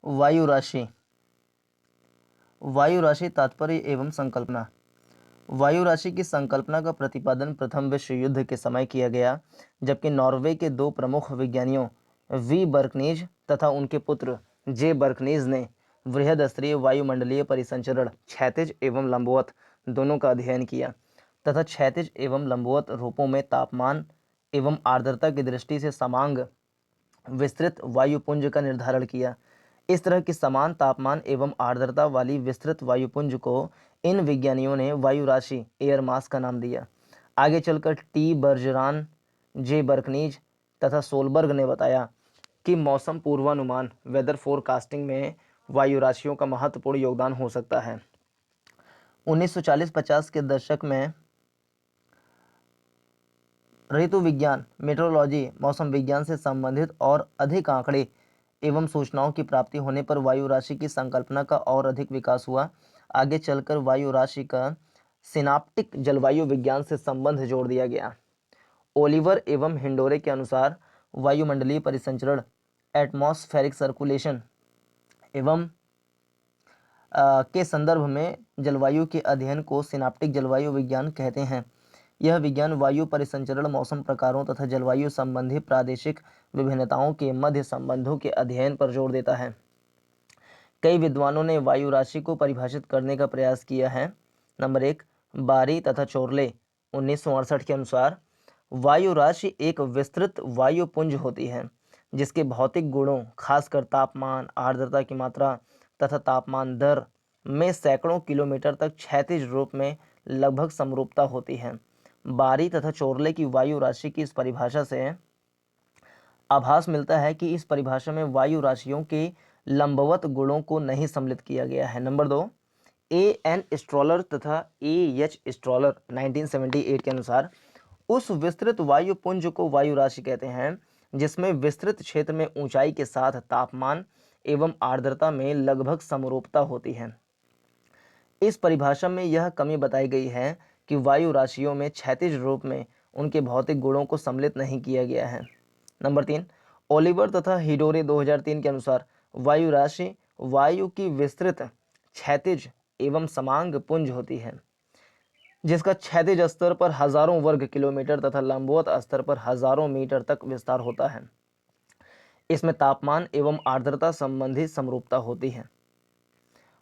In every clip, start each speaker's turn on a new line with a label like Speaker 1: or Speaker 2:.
Speaker 1: वायु राशि। वायु राशि तात्पर्य एवं संकल्पना। वायु राशि की संकल्पना का प्रतिपादन प्रथम विश्व युद्ध के समय किया गया, जबकि नॉर्वे के दो प्रमुख विज्ञानियों वी बर्कनीज तथा उनके पुत्र जे बर्कनीज ने वृहद स्तरीय वायुमंडलीय परिसंचरण क्षैतिज एवं लंबवत दोनों का अध्ययन किया तथा क्षैतिज एवं लंबवत रूपों में तापमान एवं आर्द्रता की दृष्टि से समांग विस्तृत वायुपुंज का निर्धारण किया। इस तरह की समान तापमान एवं आर्द्रता वाली विस्तृत वायुपुंज को इन विज्ञानियों ने वायु राशि एयर मास का नाम दिया। आगे चलकर टी बर्जरान, जे बर्कनीज तथा सोलबर्ग ने बताया कि मौसम पूर्वानुमान वेदर फोरकास्टिंग में वायु राशियों का महत्वपूर्ण योगदान हो सकता है। 1940-50 के दशक में ऋतु विज्ञान मेट्रोलॉजी मौसम विज्ञान से संबंधित और अधिक आंकड़े एवं सूचनाओं की प्राप्ति होने पर वायु राशि की संकल्पना का और अधिक विकास हुआ। आगे चलकर वायु राशि का सिनाप्टिक जलवायु विज्ञान से संबंध जोड़ दिया गया। ओलिवर एवं हिंडोरे के अनुसार वायुमंडलीय परिसंचरण एटमॉस्फेरिक सर्कुलेशन एवं के संदर्भ में जलवायु के अध्ययन को सिनाप्टिक जलवायु विज्ञान कहते हैं। यह विज्ञान वायु परिसंचरण, मौसम प्रकारों तथा जलवायु संबंधी प्रादेशिक विभिन्नताओं के मध्य संबंधों के अध्ययन पर जोर देता है। कई विद्वानों ने वायु राशि को परिभाषित करने का प्रयास किया है। नंबर 1, बारी तथा चोरले 1968 के अनुसार वायु राशि एक विस्तृत वायुपुंज होती है जिसके भौतिक गुणों खासकर तापमान, आर्द्रता की मात्रा तथा तापमान दर में सैकड़ों किलोमीटर तक क्षैतिज रूप में लगभग समरूपता होती है। बारी तथा चोरले की वायु राशि की इस परिभाषा से आभास मिलता है कि इस परिभाषा में वायु राशियों के लंबवत गुणों को नहीं सम्मिलित किया गया है। नंबर 2, एन स्ट्रॉलर तथा एच स्ट्रॉलर 1978 के अनुसार उस विस्तृत वायुपुंज को वायु राशि कहते हैं जिसमें विस्तृत क्षेत्र में ऊंचाई के साथ तापमान एवं आर्द्रता में लगभग समरूपता होती है। इस परिभाषा में यह कमी बताई गई है कि वायु राशियों में क्षैतिज रूप में उनके भौतिक गुणों को सम्मिलित नहीं किया गया है। नंबर 3, ओलिवर तथा हिडोरे 2003 के अनुसार वायु राशि वायु की विस्तृत क्षैतिज एवं समांग पुंज होती है जिसका क्षैतिज स्तर पर हजारों वर्ग किलोमीटर तथा लंबवत स्तर पर हजारों मीटर तक विस्तार होता है। इसमें तापमान एवं आर्द्रता संबंधी समरूपता होती है।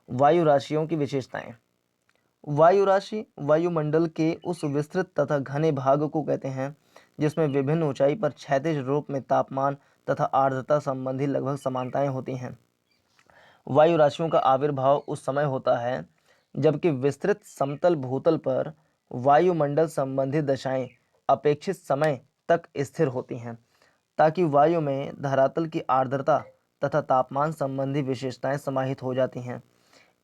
Speaker 1: वायु राशियों की विशेषताएं। वायु राशि वायुमंडल के उस विस्तृत तथा घने भाग को कहते हैं जिसमें विभिन्न ऊंचाई पर क्षैतिज रूप में तापमान तथा आर्द्रता संबंधी लगभग समानताएं होती हैं। वायु राशियों का आविर्भाव उस समय होता है जबकि विस्तृत समतल भूतल पर वायुमंडल संबंधी दशाएं अपेक्षित समय तक स्थिर होती हैं ताकि वायु में धरातल की आर्द्रता तथा तापमान संबंधी विशेषताएं समाहित हो जाती हैं।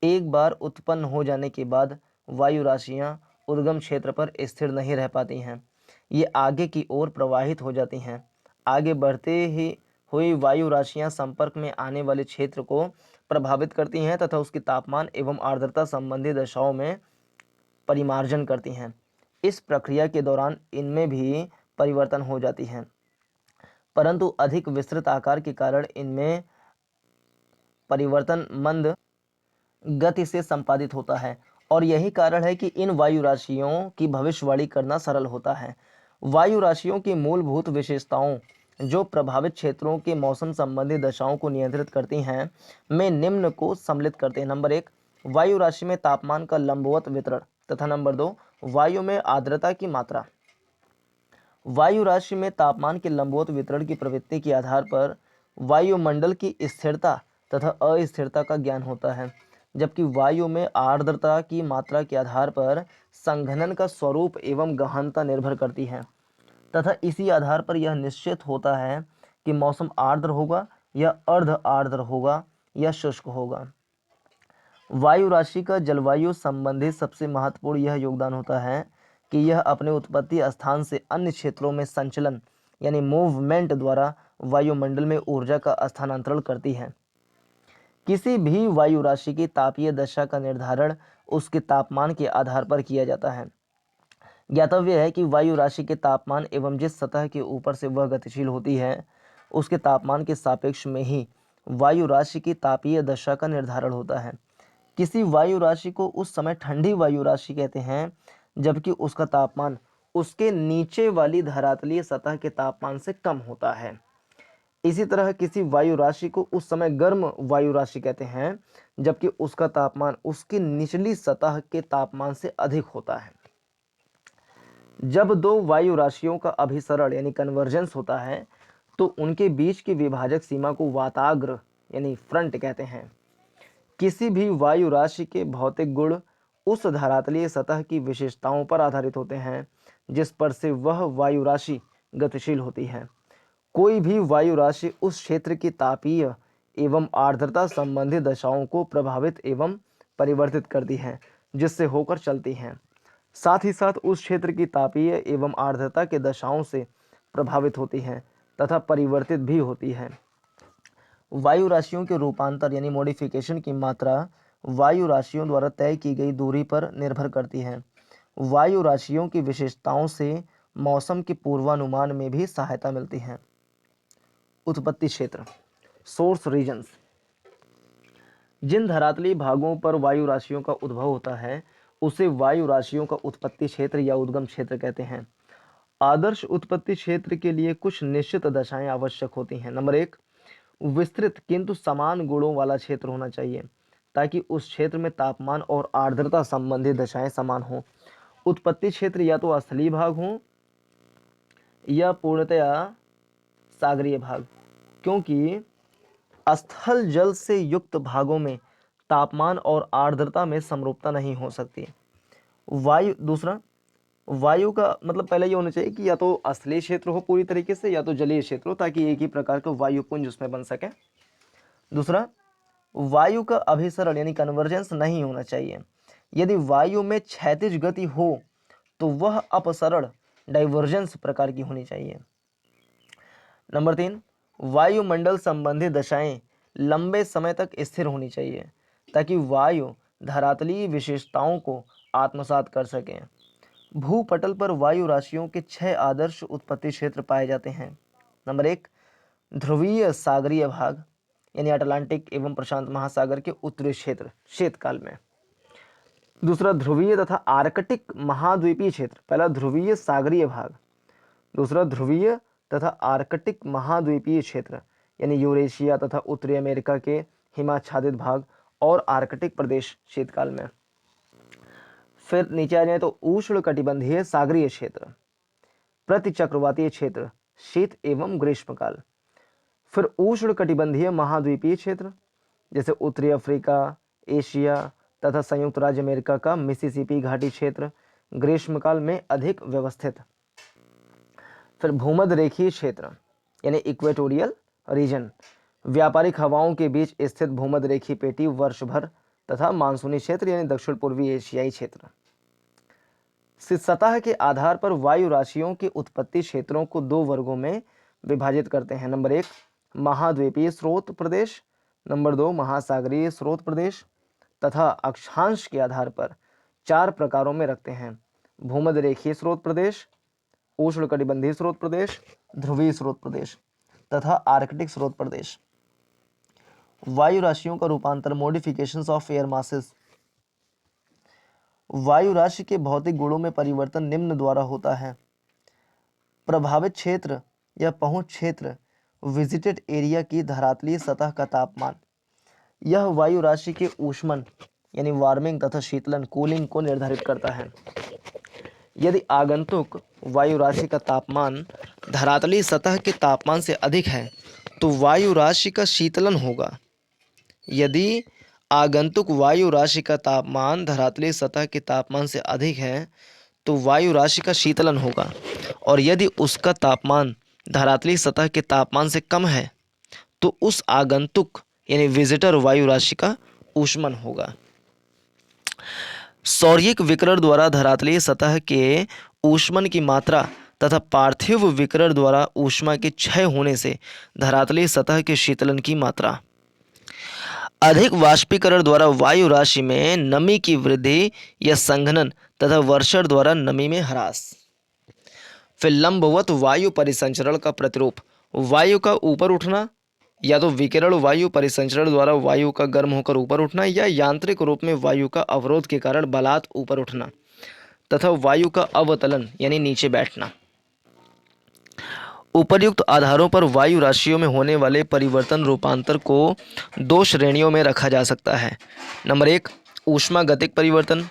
Speaker 1: एक बार उत्पन्न हो जाने के बाद वायु राशियां उद्गम क्षेत्र पर स्थिर नहीं रह पाती हैं, ये आगे की ओर प्रवाहित हो जाती हैं। आगे बढ़ते ही हुई वायु राशियां संपर्क में आने वाले क्षेत्र को प्रभावित करती हैं तथा उसकी तापमान एवं आर्द्रता संबंधी दशाओं में परिमार्जन करती हैं। इस प्रक्रिया के दौरान इनमें भी परिवर्तन हो जाती हैं, परंतु अधिक विस्तृत आकार के कारण इनमें परिवर्तन मंद गति से संपादित होता है और यही कारण है कि इन वायु राशियों की भविष्यवाणी करना सरल होता है। वायु राशियों की मूलभूत विशेषताओं जो प्रभावित क्षेत्रों के मौसम संबंधी दशाओं को नियंत्रित करती हैं में निम्न को सम्मिलित करते हैं। नंबर 1, वायु राशि में तापमान का लंबवत वितरण तथा नंबर 2, वायु में आर्द्रता की मात्रा। वायु राशि में तापमान के लंबवत वितरण की प्रवृत्ति के आधार पर वायुमंडल की स्थिरता तथा अस्थिरता का ज्ञान होता है, जबकि वायु में आर्द्रता की मात्रा के आधार पर संघनन का स्वरूप एवं गहनता निर्भर करती है तथा इसी आधार पर यह निश्चित होता है कि मौसम आर्द्र होगा या अर्ध आर्द्र होगा या शुष्क होगा। वायु राशि का जलवायु संबंधी सबसे महत्वपूर्ण यह योगदान होता है कि यह अपने उत्पत्ति स्थान से अन्य क्षेत्रों में संचलन यानी मूवमेंट द्वारा वायुमंडल में ऊर्जा का स्थानांतरण करती है। किसी भी वायु राशि की तापीय दशा का निर्धारण उसके तापमान के आधार पर किया जाता है। ज्ञातव्य है कि वायु राशि के तापमान एवं जिस सतह के ऊपर से वह गतिशील होती है उसके तापमान के सापेक्ष में ही वायु राशि की तापीय दशा का निर्धारण होता है। किसी वायु राशि को उस समय ठंडी वायु राशि कहते हैं जबकि उसका तापमान उसके नीचे वाली धरातलीय सतह के तापमान से कम होता है। इसी तरह किसी वायु राशि को उस समय गर्म वायु राशि कहते हैं जबकि उसका तापमान उसकी निचली सतह के तापमान से अधिक होता है। जब दो वायु राशियों का अभिसरण यानी कन्वर्जेंस होता है तो उनके बीच की विभाजक सीमा को वाताग्र यानी फ्रंट कहते हैं। किसी भी वायु राशि के भौतिक गुण उस धरातलीय सतह की विशेषताओं पर आधारित होते हैं जिस पर से वह वायु राशि गतिशील होती है। कोई भी वायु राशि उस क्षेत्र की तापीय एवं आर्द्रता संबंधी दशाओं को प्रभावित एवं परिवर्तित करती है जिससे होकर चलती हैं। साथ ही साथ उस क्षेत्र की तापीय एवं आर्द्रता के दशाओं से प्रभावित होती हैं तथा परिवर्तित भी होती है। वायु राशियों के रूपांतर यानी मॉडिफिकेशन की मात्रा वायु राशियों द्वारा तय की गई दूरी पर निर्भर करती है। वायु राशियों की विशेषताओं से मौसम के पूर्वानुमान में भी सहायता मिलती है। उत्पत्ति क्षेत्र सोर्स रीजन्स। जिन धरातलीय भागों पर वायु राशियों का उद्भव होता है उसे वायु राशियों का उत्पत्ति क्षेत्र या उद्गम क्षेत्र कहते हैं। आदर्श उत्पत्ति क्षेत्र के लिए कुछ निश्चित दशाएं आवश्यक होती हैं। नंबर 1, विस्तृत किंतु समान गुणों वाला क्षेत्र होना चाहिए ताकि उस क्षेत्र में तापमान और आर्द्रता संबंधी दशाएं समान हों। उत्पत्ति क्षेत्र या तो स्थलीय भाग हो या पूर्णतया सागरीय भाग, क्योंकि स्थल जल से युक्त भागों में तापमान और आर्द्रता में समरूपता नहीं हो सकती। दूसरा, वायु का मतलब पहले ये होना चाहिए कि या तो स्थलीय क्षेत्र हो पूरी तरीके से या तो जलीय क्षेत्र हो ताकि एक ही प्रकार का वायुपुंज उसमें बन सके। दूसरा, वायु का अभिसरण यानी कन्वर्जेंस नहीं होना चाहिए। यदि वायु में क्षैतिज गति हो तो वह अपसरण डाइवर्जेंस प्रकार की होनी चाहिए। नंबर 3, वायुमंडल संबंधी दशाएं लंबे समय तक स्थिर होनी चाहिए ताकि वायु धरातलीय विशेषताओं को आत्मसात कर सकें। भूपटल पर वायु राशियों के 6 आदर्श उत्पत्ति क्षेत्र पाए जाते हैं। नंबर 1, ध्रुवीय सागरीय भाग यानी अटलांटिक एवं प्रशांत महासागर के उत्तरी क्षेत्र शीतकाल में। दूसरा, ध्रुवीय तथा आर्कटिक महाद्वीपीय क्षेत्र। पहला ध्रुवीय सागरीय भाग, दूसरा ध्रुवीय तथा आर्कटिक महाद्वीपीय क्षेत्र यानी यूरेशिया तथा उत्तरी अमेरिका के हिमाच्छादित भाग और आर्कटिक प्रदेश शीतकाल में। फिर नीचे आ जाए तो उष्ण कटिबंधीय सागरीय क्षेत्र, प्रतिचक्रवातीय क्षेत्र शीत एवं ग्रीष्मकाल। फिर उष्ण कटिबंधीय महाद्वीपीय क्षेत्र जैसे उत्तरी अफ्रीका, एशिया तथा संयुक्त राज्य अमेरिका का मिसिसिपी घाटी क्षेत्र ग्रीष्मकाल में अधिक व्यवस्थित। फिर भूमध्य रेखीय क्षेत्र यानी इक्वेटोरियल रीजन, व्यापारिक हवाओं के बीच स्थित भूमध्य रेखीय पेटी वर्ष भर तथा मानसूनी क्षेत्र यानी दक्षिण पूर्वी एशियाई क्षेत्र। सतह के आधार पर वायु राशियों के उत्पत्ति क्षेत्रों को 2 वर्गों में विभाजित करते हैं। नंबर 1, महाद्वीपीय स्रोत प्रदेश, नंबर 2, महासागरीय स्रोत प्रदेश तथा अक्षांश के आधार पर 4 प्रकारों में रखते हैं। भूमध्य रेखीय स्रोत प्रदेश, उष्णकटिबंधीय स्रोत प्रदेश, ध्रुवीय स्रोत प्रदेश तथा आर्कटिक स्रोत प्रदेश। वायु राशियों का रूपांतर मॉडिफिकेशंस ऑफ एयर मासेस। वायु राशि के भौतिक गुणों में परिवर्तन निम्न द्वारा होता है। प्रभावित क्षेत्र या पहुंच क्षेत्र विजिटेड एरिया की धरातलीय सतह का तापमान, यह वायु राशि के ऊष्मन यानी वार्मिंग तथा शीतलन कूलिंग को निर्धारित करता है। यदि आगंतुक वायु राशि का तापमान धरातलीय सतह के तापमान से अधिक है तो वायु राशि का शीतलन होगा। यदि आगंतुक वायु राशि का तापमान धरातलीय सतह के तापमान से अधिक है तो वायु राशि का शीतलन होगा, और यदि उसका तापमान धरातलीय सतह के तापमान से कम है तो उस आगंतुक यानी विजिटर वायु राशि का ऊष्मन होगा। सौर्यिक विकिरण द्वारा धरातलीय सतह के ऊष्मन की मात्रा तथा पार्थिव विकिरण द्वारा ऊष्मा के क्षय होने से धरातलीय सतह के शीतलन की मात्रा। अधिक वाष्पीकरण द्वारा वायु राशि में नमी की वृद्धि या संघनन तथा वर्षण द्वारा नमी में ह्रास। फिर लंबवत वायु परिसंचरण का प्रतिरूप, वायु का ऊपर उठना या तो विकिरण वायु परिसंचरण द्वारा वायु का गर्म होकर ऊपर उठना, या यांत्रिक रूप में वायु का अवरोध के कारण बलात् ऊपर उठना, तथा वायु का अवतलन यानी नीचे बैठना। उपर्युक्त आधारों पर वायु राशियों में होने वाले परिवर्तन रूपांतर को दो श्रेणियों में रखा जा सकता है। नंबर एक, ऊष्मागतिक परिवर्तन।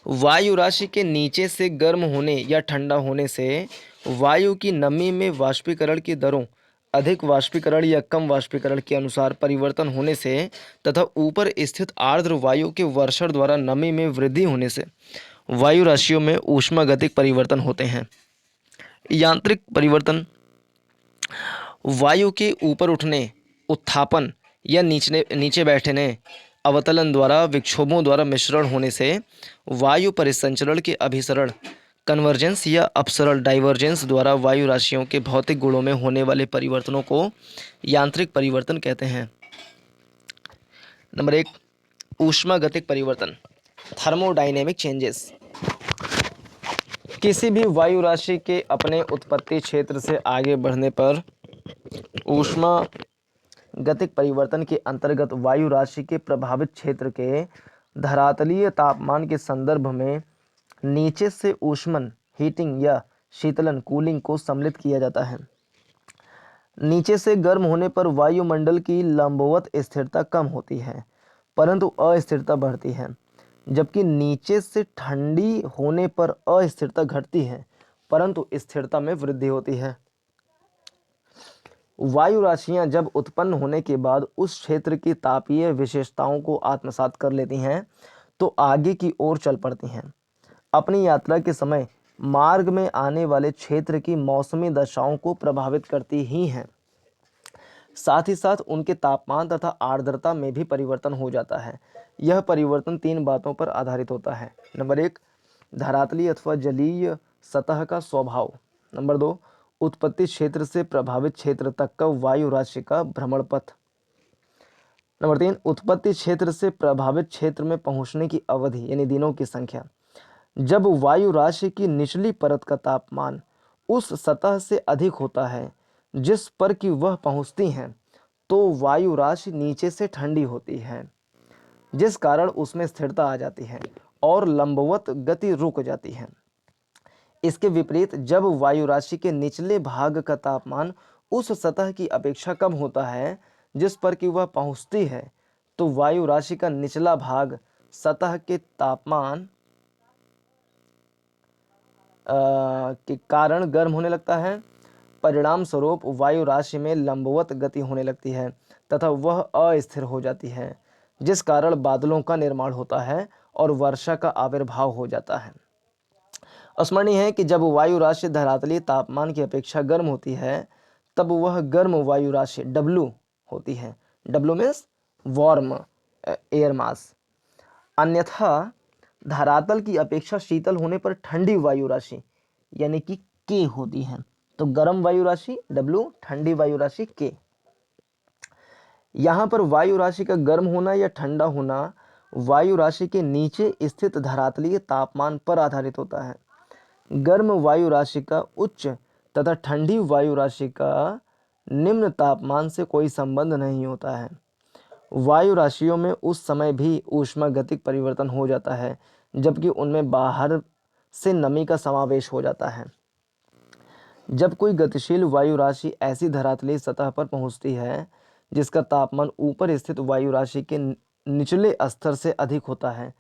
Speaker 1: वायु राशि के नीचे से गर्म होने या ठंडा होने से वायु की नमी में वाष्पीकरण की दरों अधिक वाष्पीकरण या कम वाष्पीकरण के अनुसार परिवर्तन होने से तथा ऊपर स्थित आर्द्र वायु के वर्षण द्वारा नमी में वृद्धि होने से वायु राशियों में ऊष्मागतिक परिवर्तन होते हैं। यांत्रिक परिवर्तन, वायु के ऊपर उठने, उत्थापन या नीचे नीचे बैठने, अवतलन द्वारा विक्षोभों द्वारा मिश्रण होने से वायु परिसंचरण के अभिसरण, कन्वर्जेंस या अपसरण, डाइवर्जेंस द्वारा वायु राशियों के भौतिक गुणों में होने वाले परिवर्तनों को यांत्रिक परिवर्तन कहते हैं। नंबर एक, ऊष्मागतिक परिवर्तन, थर्मोडायनेमिक चेंजेस। किसी भी वायु राशि के अपने उत्पत्ति क्षेत्र से आगे बढ़ने पर ऊष्मा गतिक परिवर्तन के अंतर्गत वायु राशि के प्रभावित क्षेत्र के धरातलीय तापमान के संदर्भ में नीचे से ऊष्मन हीटिंग या शीतलन कूलिंग को सम्मिलित किया जाता है। नीचे से गर्म होने पर वायुमंडल की लंबवत स्थिरता कम होती है परंतु अस्थिरता बढ़ती है, जबकि नीचे से ठंडी होने पर अस्थिरता घटती है परंतु स्थिरता में वृद्धि होती है। वायु राशियां जब उत्पन्न होने के बाद उस क्षेत्र की तापीय विशेषताओं को आत्मसात कर लेती हैं तो आगे की ओर चल पड़ती हैं। अपनी यात्रा के समय मार्ग में आने वाले क्षेत्र की मौसमी दशाओं को प्रभावित करती ही हैं। साथ ही साथ उनके तापमान तथा आर्द्रता में भी परिवर्तन हो जाता है। यह परिवर्तन तीन बातों पर आधारित होता है। नंबर एक, धरातलीय अथवा जलीय सतह का स्वभाव। नंबर दो, उत्पत्ति क्षेत्र से प्रभावित क्षेत्र तक का वायु राशि का भ्रमण पथ। नंबर तीन, उत्पत्ति क्षेत्र से प्रभावित क्षेत्र में पहुंचने की अवधि यानी दिनों की संख्या। जब वायु राशि की निचली परत का तापमान उस सतह से अधिक होता है जिस पर कि वह पहुंचती हैं तो वायु राशि नीचे से ठंडी होती है, जिस कारण उसमें स्थिरता आ जाती है और लंबवत गति रुक जाती है। इसके विपरीत जब वायु राशि के निचले भाग का तापमान उस सतह की अपेक्षा कम होता है जिस पर कि वह पहुंचती है तो वायु राशि का निचला भाग सतह के तापमान के कारण गर्म होने लगता है। परिणाम स्वरूप वायु राशि में लंबवत गति होने लगती है तथा वह अस्थिर हो जाती है, जिस कारण बादलों का निर्माण होता है और वर्षा का आविर्भाव हो जाता है। स्मरणीय है कि जब वायु राशि धरातलीय तापमान की अपेक्षा गर्म होती है तब वह गर्म वायु राशि W होती है। W means warm air mass. अन्यथा धरातल की अपेक्षा शीतल होने पर ठंडी वायु राशि यानी कि K होती है। तो गर्म वायु राशि W, ठंडी वायु राशि K। यहाँ पर वायु राशि का गर्म होना या ठंडा होना वायु राशि के नीचे स्थित धरातलीय तापमान पर आधारित होता है। गर्म वायु राशि का उच्च तथा ठंडी वायु राशि का निम्न तापमान से कोई संबंध नहीं होता है। वायु राशियों में उस समय भी ऊष्मागतिक परिवर्तन हो जाता है जबकि उनमें बाहर से नमी का समावेश हो जाता है। जब कोई गतिशील वायु राशि ऐसी धरातलीय सतह पर पहुंचती है जिसका तापमान ऊपर स्थित वायु राशि के निचले स्तर से अधिक होता है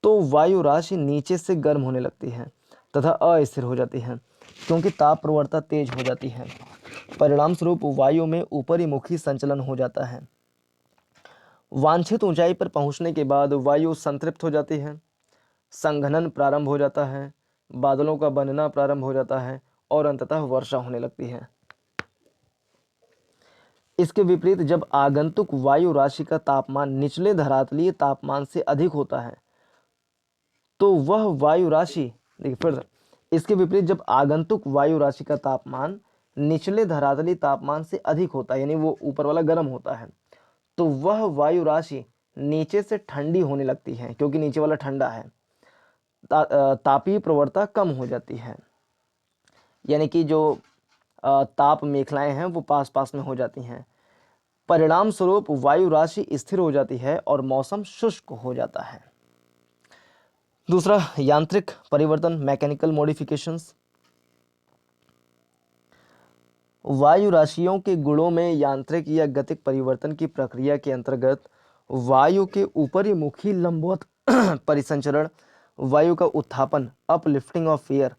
Speaker 1: तो वायु राशि नीचे से गर्म होने लगती है तथा अस्थिर हो जाती है क्योंकि ताप प्रवणता तेज हो जाती है। परिणाम स्वरूप वायु में ऊपरी मुखी संचलन हो जाता है। वांछित ऊंचाई पर पहुंचने के बाद वायु संतृप्त हो जाती है, संघनन प्रारंभ हो जाता है, बादलों का बनना प्रारंभ हो जाता है और अंततः वर्षा होने लगती है। इसके विपरीत जब आगंतुक वायु राशि का तापमान निचले धरातलीय तापमान से अधिक होता है तो वह वायु राशि देखिए फिर इसके विपरीत जब आगंतुक वायु राशि का तापमान निचले धरातलीय तापमान से अधिक होता है यानी वो ऊपर वाला गर्म होता है तो वह वायु राशि नीचे से ठंडी होने लगती है क्योंकि नीचे वाला ठंडा है। तापीय प्रवणता कम हो जाती है यानी कि जो ताप मेखलाएं हैं वो पास पास में हो जाती हैं। परिणाम स्वरूप वायु राशि स्थिर हो जाती है और मौसम शुष्क हो जाता है। दूसरा, यांत्रिक परिवर्तन, मैकेनिकल मॉडिफिकेशंस। वायु राशियों के गुणों में यांत्रिक या गतिक परिवर्तन की प्रक्रिया के अंतर्गत वायु के ऊपरी मुखी लंबवत परिसंचरण, वायु का उत्थापन, अपलिफ्टिंग ऑफ एयर,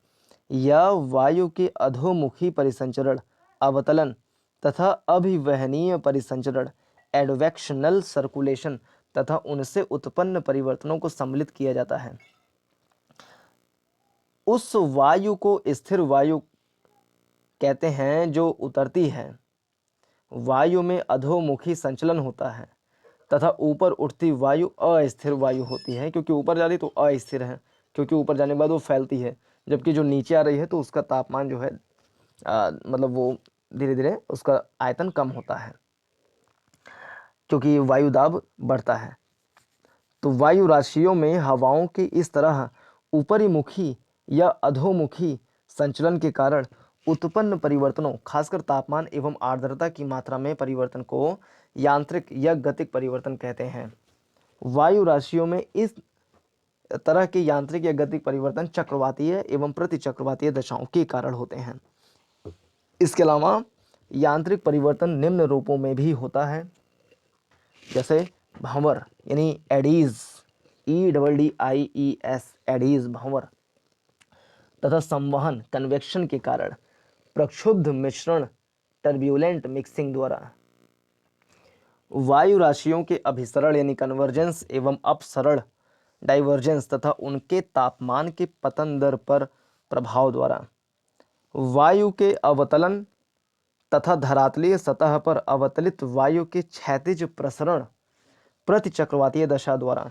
Speaker 1: या वायु के अधोमुखी परिसंचरण, अवतलन, तथा अभिवहनीय परिसंचरण, एडवेक्शनल सर्कुलेशन, तथा उनसे उत्पन्न परिवर्तनों को सम्मिलित किया जाता है। उस वायु को स्थिर वायु कहते हैं जो उतरती है। वायु में अधोमुखी संचलन होता है तथा ऊपर उठती वायु अस्थिर वायु होती है, क्योंकि ऊपर जा रही तो अस्थिर है, क्योंकि ऊपर जाने के बाद वो फैलती है, जबकि जो नीचे आ रही है तो उसका तापमान जो है मतलब वो धीरे धीरे उसका आयतन कम होता है, क्योंकि वायु दाब बढ़ता है। तो वायु राशियों में हवाओं के इस तरह ऊपरी मुखी या अधोमुखी संचलन के कारण उत्पन्न परिवर्तनों, खासकर तापमान एवं आर्द्रता की मात्रा में परिवर्तन को यांत्रिक या गतिक परिवर्तन कहते हैं। वायु राशियों में इस तरह के यांत्रिक या गतिक परिवर्तन चक्रवातीय एवं प्रतिचक्रवातीय दशाओं के कारण होते हैं। इसके अलावा यांत्रिक परिवर्तन निम्न रूपों में भी होता है, जैसे भंवर यानी एडीज, EDDIES, एडीज भंवर, तथा संवहन कन्वेक्शन के कारण प्रक्षुब्ध मिश्रण, टर्ब्यूलेंट मिक्सिंग द्वारा। वायु राशियों के अभिसरण यानी कन्वर्जेंस एवं अपसरण, डाइवर्जेंस, तथा उनके तापमान के पतन दर पर प्रभाव द्वारा। वायु के अवतलन तथा धरातलीय सतह पर अवतलित वायु के क्षैतिज प्रसरण, प्रतिचक्रवातीय दशा द्वारा।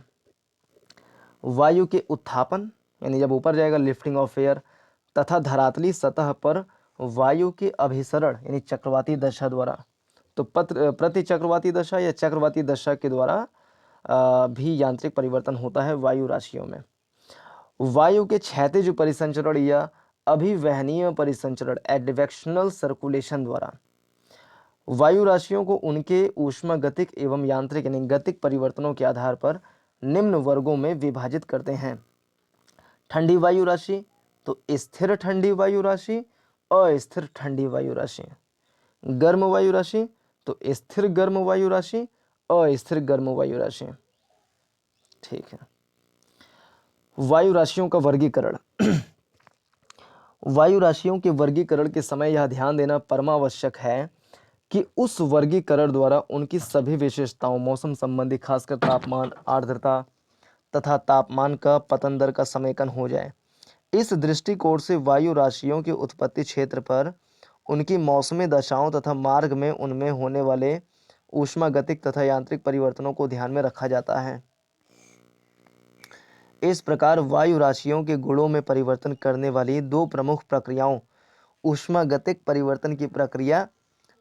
Speaker 1: वायु के उत्थापन यानी जब ऊपर जाएगा, लिफ्टिंग ऑफ एयर, तथा धरातली सतह पर वायु के अभिसरण यानी चक्रवाती दशा द्वारा। तो प्रतिचक्रवाती दशा या चक्रवाती दशा के द्वारा भी यांत्रिक परिवर्तन होता है वायु राशियों में। वायु के क्षैतिज परिसंचरण या अभिवहनीय परिसंचरण, एडवेक्शनल सर्कुलेशन द्वारा। वायु राशियों को उनके ऊष्मागतिक एवं यांत्रिक यानी गतिक परिवर्तनों के आधार पर निम्न वर्गों में विभाजित करते हैं। ठंडी वायु राशि, तो स्थिर ठंडी वायु राशि, अस्थिर ठंडी वायु राशि। गर्म वायु राशि, तो स्थिर गर्म वायु राशि, अस्थिर गर्म वायु राशि। ठीक है। वायु राशियों का वर्गीकरण। वायु राशियों के वर्गीकरण के समय यह ध्यान देना परमावश्यक है कि उस वर्गीकरण द्वारा उनकी सभी विशेषताओं, मौसम संबंधी खासकर तापमान, आर्द्रता तथा तापमान का पतन दर का समेकन हो जाए। इस दृष्टिकोण से वायु राशियों के उत्पत्ति क्षेत्र पर उनकी मौसमी दशाओं तथा मार्ग में उनमें होने वाले ऊष्मागतिक तथा यांत्रिक परिवर्तनों को ध्यान में रखा जाता है। इस प्रकार वायु राशियों के गुणों में परिवर्तन करने वाली दो प्रमुख प्रक्रियाओं, ऊष्मागतिक परिवर्तन की प्रक्रिया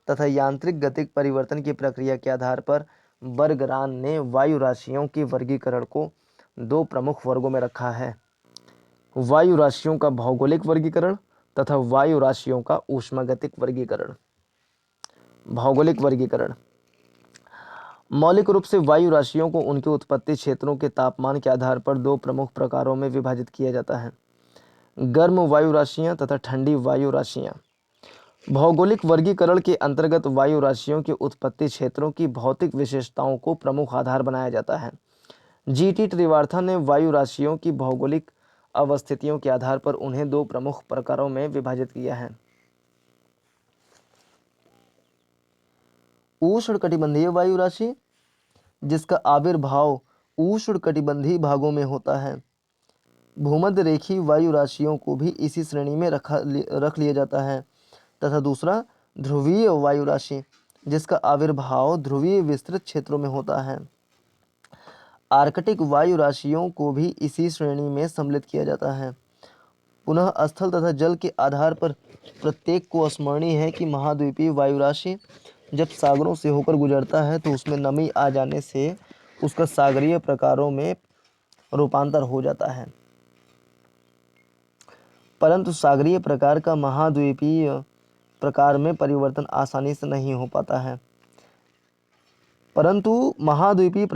Speaker 1: तथा यांत्रिक गतिक परिवर्तन की प्रक्रिया के आधार पर बर्गरान ने वायु राशियों के वर्गीकरण को दो प्रमुख वर्गों में रखा है: वायु राशियों का भौगोलिक वर्गीकरण तथा वायु राशियों का ऊष्मागतिक वर्गीकरण। भौगोलिक वर्गीकरण। मौलिक रूप से वायु राशियों को उनके उत्पत्ति क्षेत्रों के तापमान के आधार पर दो प्रमुख प्रकारों में विभाजित किया जाता है: गर्म वायु राशियां तथा ठंडी वायु राशियां। भौगोलिक वर्गीकरण के अंतर्गत वायु राशियों के उत्पत्ति क्षेत्रों की भौतिक विशेषताओं को प्रमुख आधार बनाया जाता है। GT त्रिवार्था ने वायु राशियों की भौगोलिक अवस्थितियों के आधार पर उन्हें दो प्रमुख प्रकारों में विभाजित किया है: उष्णकटिबंधीय वायु राशि, जिसका आविर्भाव उष्णकटिबंधीय भागों में होता है। भूमध्य रेखीय वायु राशियों को भी इसी श्रेणी में रख लिया जाता है। तथा दूसरा, ध्रुवीय वायु राशि, जिसका आविर्भाव ध्रुवीय विस्तृत क्षेत्रों में होता है। आर्कटिक वायु राशियों को भी इसी श्रेणी में सम्मिलित किया जाता है। पुनः स्थल तथा जल के आधार पर प्रत्येक को स्मरणीय है कि महाद्वीपीय वायु राशि जब सागरों से होकर गुजरता है तो उसमें नमी आ जाने से उसका सागरीय प्रकारों में रूपांतर हो जाता है, परंतु सागरीय प्रकार का महाद्वीपीय प्रकार में परिवर्तन आसानी से नहीं हो पाता है, परंतु महाद्वीपीय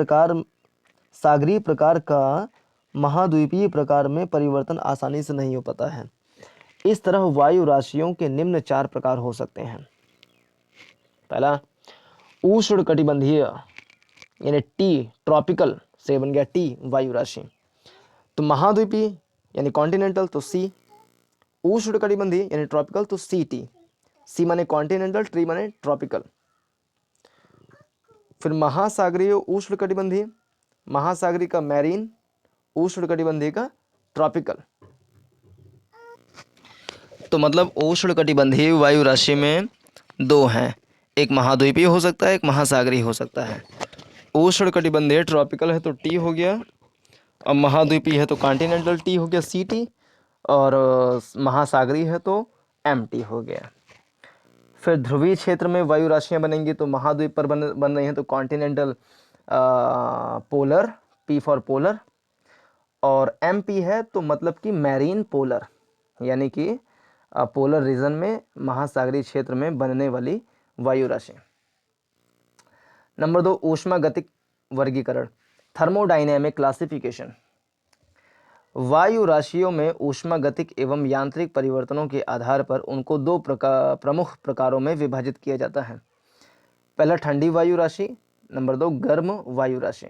Speaker 1: प्रकार में परिवर्तन आसानी से नहीं हो पाता है। इस तरह वायु राशियों के निम्न 4 प्रकार हो सकते हैं। पहला, उष्णकटिबंधीय यानी टी, ट्रॉपिकल से बन गया टी वायु राशि। तो महाद्वीपीय यानी कॉन्टिनेंटल तो सी, उष्णकटिबंधीय यानी ट्रॉपिकल तो सी टी, सी माने कॉन्टिनेंटल, टी माने ट्रॉपिकल। फिर महासागरीय उष्णकटिबंधीय, महासागरीय का मैरीन, उष्णकटिबंधीय का ट्रॉपिकल। तो मतलब उष्णकटिबंधीय वायु राशि में 2 हैं, एक महाद्वीपीय हो सकता है, एक महासागरीय हो सकता है। उष्णकटिबंधीय ट्रॉपिकल है तो टी हो गया, और महाद्वीपीय है तो कॉन्टिनेंटल टी हो गया सी टी, और महासागरीय है तो एम टी हो गया। फिर ध्रुवीय क्षेत्र में वायु राशियाँ बनेंगी तो महाद्वीप पर बन रही हैं तो continental polar, P for polar, और एम पी है तो मतलब कि मैरीन पोलर, यानी कि पोलर रीजन में महासागरीय क्षेत्र में बनने वाली वायु राशि। नंबर 2, ऊष्मागतिक वर्गीकरण, थर्मोडायनेमिक क्लासिफिकेशन। वायु राशियों में ऊष्मागतिक एवं यांत्रिक परिवर्तनों के आधार पर उनको 2 प्रमुख प्रकारों में विभाजित किया जाता है। पहला ठंडी वायु राशि, नंबर 2 गर्म वायु राशि।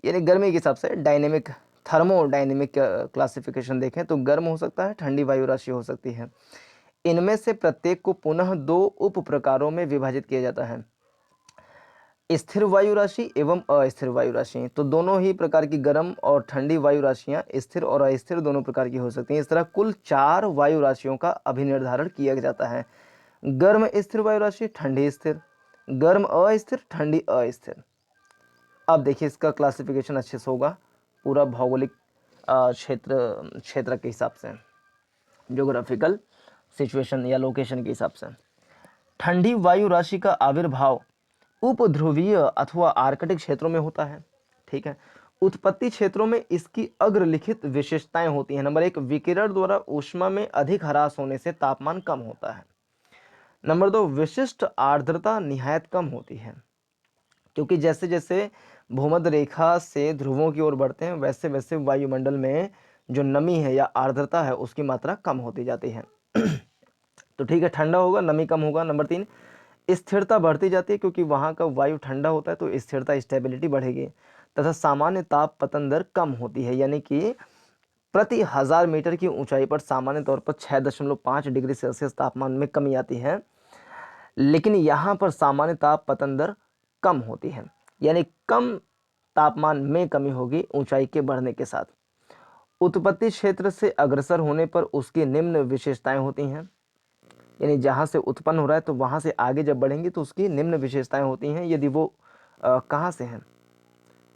Speaker 1: यानी गर्मी के हिसाब से डायनेमिक, थर्मोडायनेमिक क्लासिफिकेशन देखें तो गर्म हो सकता है, ठंडी वायु राशि हो सकती है। इनमें से प्रत्येक को पुनः 2 उप प्रकारों में विभाजित किया जाता है, स्थिर वायु राशि एवं अस्थिर वायु राशि। तो दोनों ही प्रकार की गर्म और ठंडी वायु राशियां स्थिर और अस्थिर दोनों प्रकार की हो सकती हैं। इस तरह कुल 4 वायु राशियों का अभिनिर्धारण किया जाता है, गर्म स्थिर वायु राशि, ठंडी स्थिर, गर्म अस्थिर, ठंडी अस्थिर। अब देखिए इसका क्लासिफिकेशन अच्छे से होगा, पूरा भौगोलिक क्षेत्र के हिसाब से, ज्योग्राफिकल सिचुएशन या लोकेशन के हिसाब से। ठंडी वायु राशि का आविर्भाव उपध्रुवीय अथवा आर्कटिक क्षेत्रों में होता है। ठीक है, उत्पत्ति क्षेत्रों में इसकी अग्रलिखित विशेषताएं होती हैं। नंबर 1, विकिरण द्वारा ऊष्मा में अधिक ह्रास होने से तापमान कम होता है। नंबर 2, विशिष्ट आर्द्रता निहायत कम होती है, क्योंकि जैसे जैसे भूमध्य रेखा से ध्रुवों की ओर बढ़ते हैं वैसे वैसे वायुमंडल में जो नमी है या आर्द्रता है उसकी मात्रा कम होती जाती है। तो ठीक है, ठंडा होगा, नमी कम होगा। नंबर 3, स्थिरता बढ़ती जाती है, क्योंकि वहाँ का वायु ठंडा होता है तो स्थिरता, स्टेबिलिटी बढ़ेगी, तथा सामान्य ताप पतन दर कम होती है, यानी कि प्रति 1000 मीटर की ऊंचाई पर सामान्य तौर पर 6.5 डिग्री सेल्सियस तापमान में कमी आती है, लेकिन यहाँ पर सामान्य ताप पतन दर कम होती है, यानी कम तापमान में कमी होगी ऊंचाई के बढ़ने के साथ। उत्पत्ति क्षेत्र से अग्रसर होने पर उसकी निम्न विशेषताएं होती हैं, यानी जहाँ से उत्पन्न हो रहा है तो वहाँ से आगे जब बढ़ेंगे तो उसकी निम्न विशेषताएं होती हैं। यदि वो कहाँ से हैं,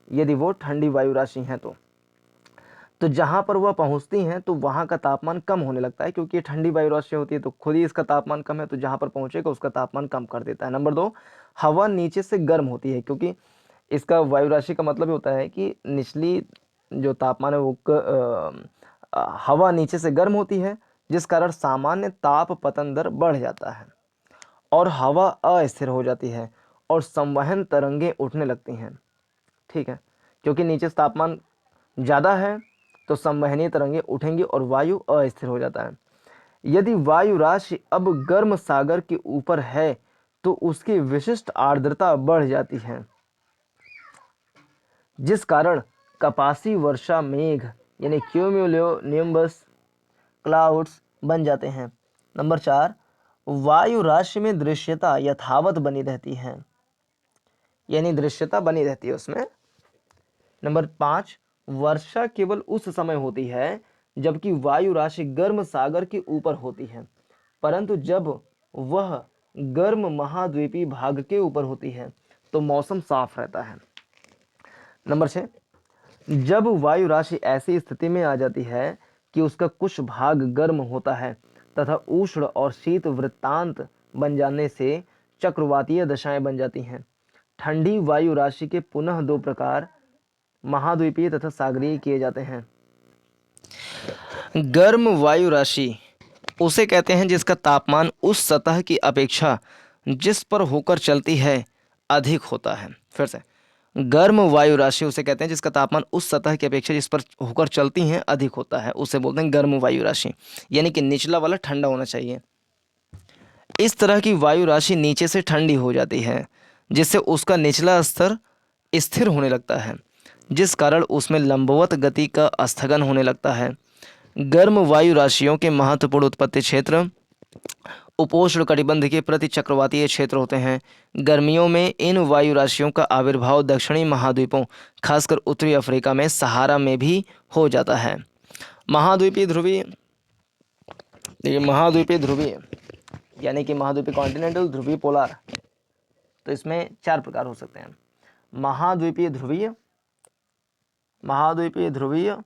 Speaker 1: यदि वो ठंडी वायु राशि हैं तो जहाँ पर वह पहुँचती हैं तो वहाँ का तापमान कम होने लगता है, क्योंकि ये ठंडी वायु राशि होती है तो खुद ही इसका तापमान कम है, तो जहाँ पर पहुँचेगा उसका तापमान कम कर देता है। नंबर 2, हवा नीचे से गर्म होती है, क्योंकि इसका वायु राशि का मतलब होता है कि निचली जो तापमान है वो हवा नीचे से गर्म होती है, जिस कारण सामान्य ताप पतन दर बढ़ जाता है और हवा अस्थिर हो जाती है और संवहन तरंगें उठने लगती हैं। ठीक है, क्योंकि नीचे से तापमान ज़्यादा है तो संवहनीय तरंगें उठेंगी और वायु अस्थिर हो जाता है। यदि वायु राशि अब गर्म सागर के ऊपर है तो उसकी विशिष्ट आर्द्रता बढ़ जाती है, जिस कारण कपासी वर्षा मेघ यानी क्यूम्यूलोनिम्बस क्लाउड्स बन जाते हैं। नंबर 4, वायु राशि में दृश्यता यथावत बनी रहती है, यानी दृश्यता बनी रहती है उसमें। नंबर 5, वर्षा केवल उस समय होती है जबकि वायु राशि गर्म सागर के ऊपर होती है, परंतु जब वह गर्म महाद्वीपीय भाग के ऊपर होती है तो मौसम साफ रहता है। नंबर 6, जब वायु राशि ऐसी स्थिति में आ जाती है कि उसका कुछ भाग गर्म होता है तथा उष्ण और शीत वृत्तांत बन जाने से चक्रवातीय दशाएं बन जाती हैं। ठंडी वायु राशि के पुनः 2 प्रकार महाद्वीपीय तथा सागरीय किए जाते हैं। गर्म वायु राशि उसे कहते हैं जिसका तापमान उस सतह की अपेक्षा जिस पर होकर चलती है अधिक होता है। फिर से, गर्म वायु राशि उसे कहते हैं जिसका तापमान उस सतह की अपेक्षा जिस पर होकर चलती हैं अधिक होता है, उसे बोलते हैं गर्म वायु राशि। यानी कि निचला वाला ठंडा होना चाहिए। इस तरह की वायु राशि नीचे से ठंडी हो जाती है, जिससे उसका निचला स्तर स्थिर होने लगता है, जिस कारण उसमें लंबवत गति का स्थगन होने लगता है। गर्म वायु राशियों के महत्वपूर्ण उत्पत्ति क्षेत्र उपोष्ण कटिबंध के प्रति चक्रवातीय क्षेत्र होते हैं। गर्मियों में इन वायु राशियों का आविर्भाव दक्षिणी महाद्वीपों, खासकर उत्तरी अफ्रीका में सहारा में भी हो जाता है। महाद्वीपीय ध्रुवीय, देखिए महाद्वीपीय ध्रुवीय यानी कि महाद्वीपीय कॉन्टिनेंटल, ध्रुवीय पोलार, तो इसमें 4 प्रकार हो सकते हैं। महाद्वीपीय ध्रुवीय, महाद्वीपीय ध्रुवीय,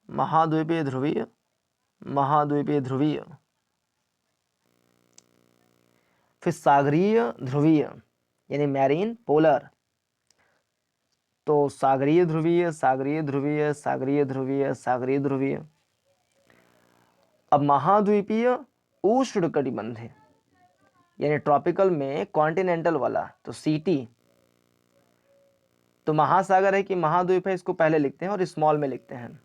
Speaker 1: महाद्वीपीय ध्रुवीय, महाद्वीपीय ध्रुवीय, फिर सागरीय ध्रुवीय यानी मैरीन पोलर। तो सागरीय ध्रुवीय, सागरीय ध्रुवीय, सागरीय ध्रुवीय, सागरीय ध्रुवीय। अब महाद्वीपीय उष्णकटिबंधीय यानी ट्रॉपिकल में कॉन्टिनेंटल वाला, तो सीटी। तो महासागर है कि महाद्वीप है, इसको पहले लिखते हैं और स्मॉल में लिखते हैं।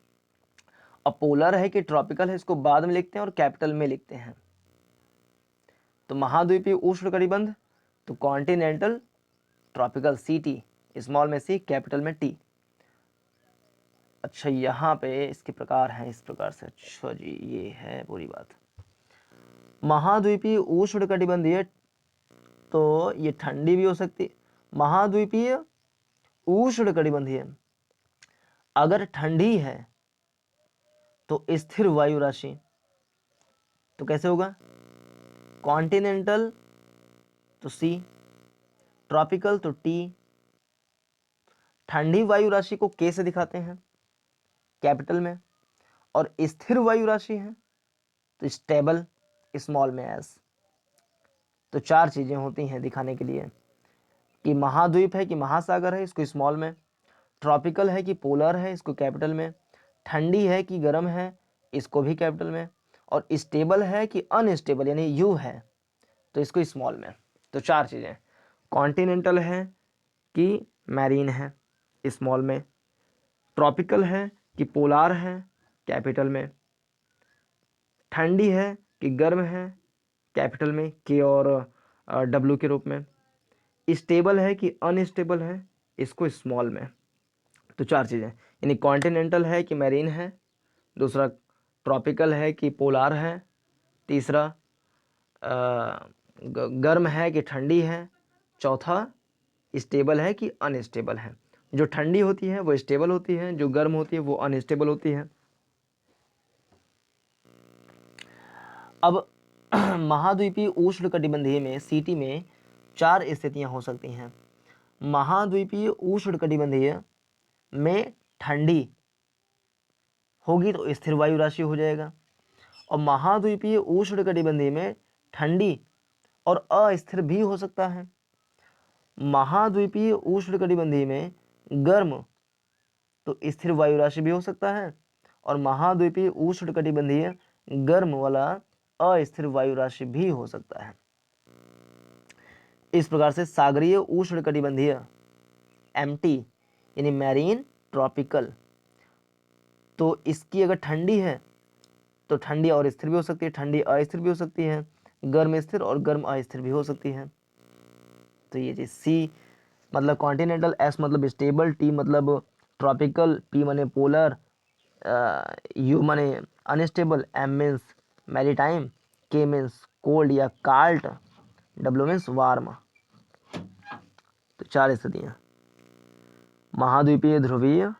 Speaker 1: अब पोलर है कि ट्रॉपिकल है, इसको बाद में लिखते हैं और कैपिटल में लिखते हैं। तो महाद्वीपीय उष्णकटिबंध, तो कॉन्टिनेंटल, ट्रॉपिकल सीटी, स्मॉल में सी, कैपिटल में टी। अच्छा, यहाँ पे इसके प्रकार हैं इस प्रकार से। अच्छा जी, ये है पूरी बात। महाद्वीपीय उष्णकटिबंधीय, तो ये ठंडी भी हो सकती है। महाद्वीपीय उष्णकटिबंधीय अगर ठंडी है तो स्थिर वायु राशि, तो कैसे होगा? कॉन्टिनेंटल तो सी, ट्रॉपिकल तो टी। ठंडी वायु राशि को के से दिखाते हैं कैपिटल में, और स्थिर वायु राशि है तो स्टेबल, स्मॉल में एस। तो 4 चीजें होती हैं दिखाने के लिए कि महाद्वीप है कि महासागर है, इसको स्मॉल में, ट्रॉपिकल है कि पोलर है, इसको कैपिटल में, ठंडी है कि गर्म है, इसको भी कैपिटल में, और स्टेबल है कि अनस्टेबल यानी यू है, तो इसको स्मॉल में। तो 4 चीज़ें, कॉन्टिनेंटल है कि मैरीन है, स्मॉल में, ट्रॉपिकल है कि पोलार है, कैपिटल में, ठंडी है कि गर्म है, कैपिटल में, के और डब्ल्यू के रूप में, स्टेबल है कि अनस्टेबल है, इसको स्मॉल में। तो 4 चीज़ें, यानी कॉन्टिनेंटल है कि मैरीन है, दूसरा ट्रॉपिकल है कि पोलार है, तीसरा गर्म है कि ठंडी है, चौथा स्टेबल है कि अनस्टेबल है। जो ठंडी होती है वो स्टेबल होती है, जो गर्म होती है वो अनस्टेबल होती है। अब महाद्वीपीय उष्णकटिबंधीय में सीटी में 4 स्थितियां हो सकती हैं। महाद्वीपीय उष्णकटिबंधीय में ठंडी होगी तो स्थिर वायु राशि हो जाएगा, और महाद्वीपीय उष्णकटिबंधीय में ठंडी और अस्थिर भी हो सकता है। महाद्वीपीय उष्णकटिबंधीय में गर्म तो स्थिर वायु राशि भी हो सकता है, और महाद्वीपीय उष्णकटिबंधीय गर्म वाला अस्थिर वायु राशि भी हो सकता है। इस प्रकार से सागरीय उष्णकटिबंधीय एमटी यानी मैरीन ट्रॉपिकल, तो इसकी अगर ठंडी है तो ठंडी और स्थिर भी हो सकती है, ठंडी अस्थिर भी हो सकती है, गर्म स्थिर और गर्म अस्थिर भी हो सकती है। तो ये चीज सी मतलब कॉन्टिनेंटल, एस मतलब स्टेबल, टी मतलब ट्रॉपिकल, पी माने पोलर, यू माने अनस्टेबल, एम मीन्स मैरीटाइम, के मीन्स कोल्ड या काल्ट, डब्ल्यू मीन्स वार्म। तो 4 स्थितियाँ, महाद्वीपीय ध्रुवीय,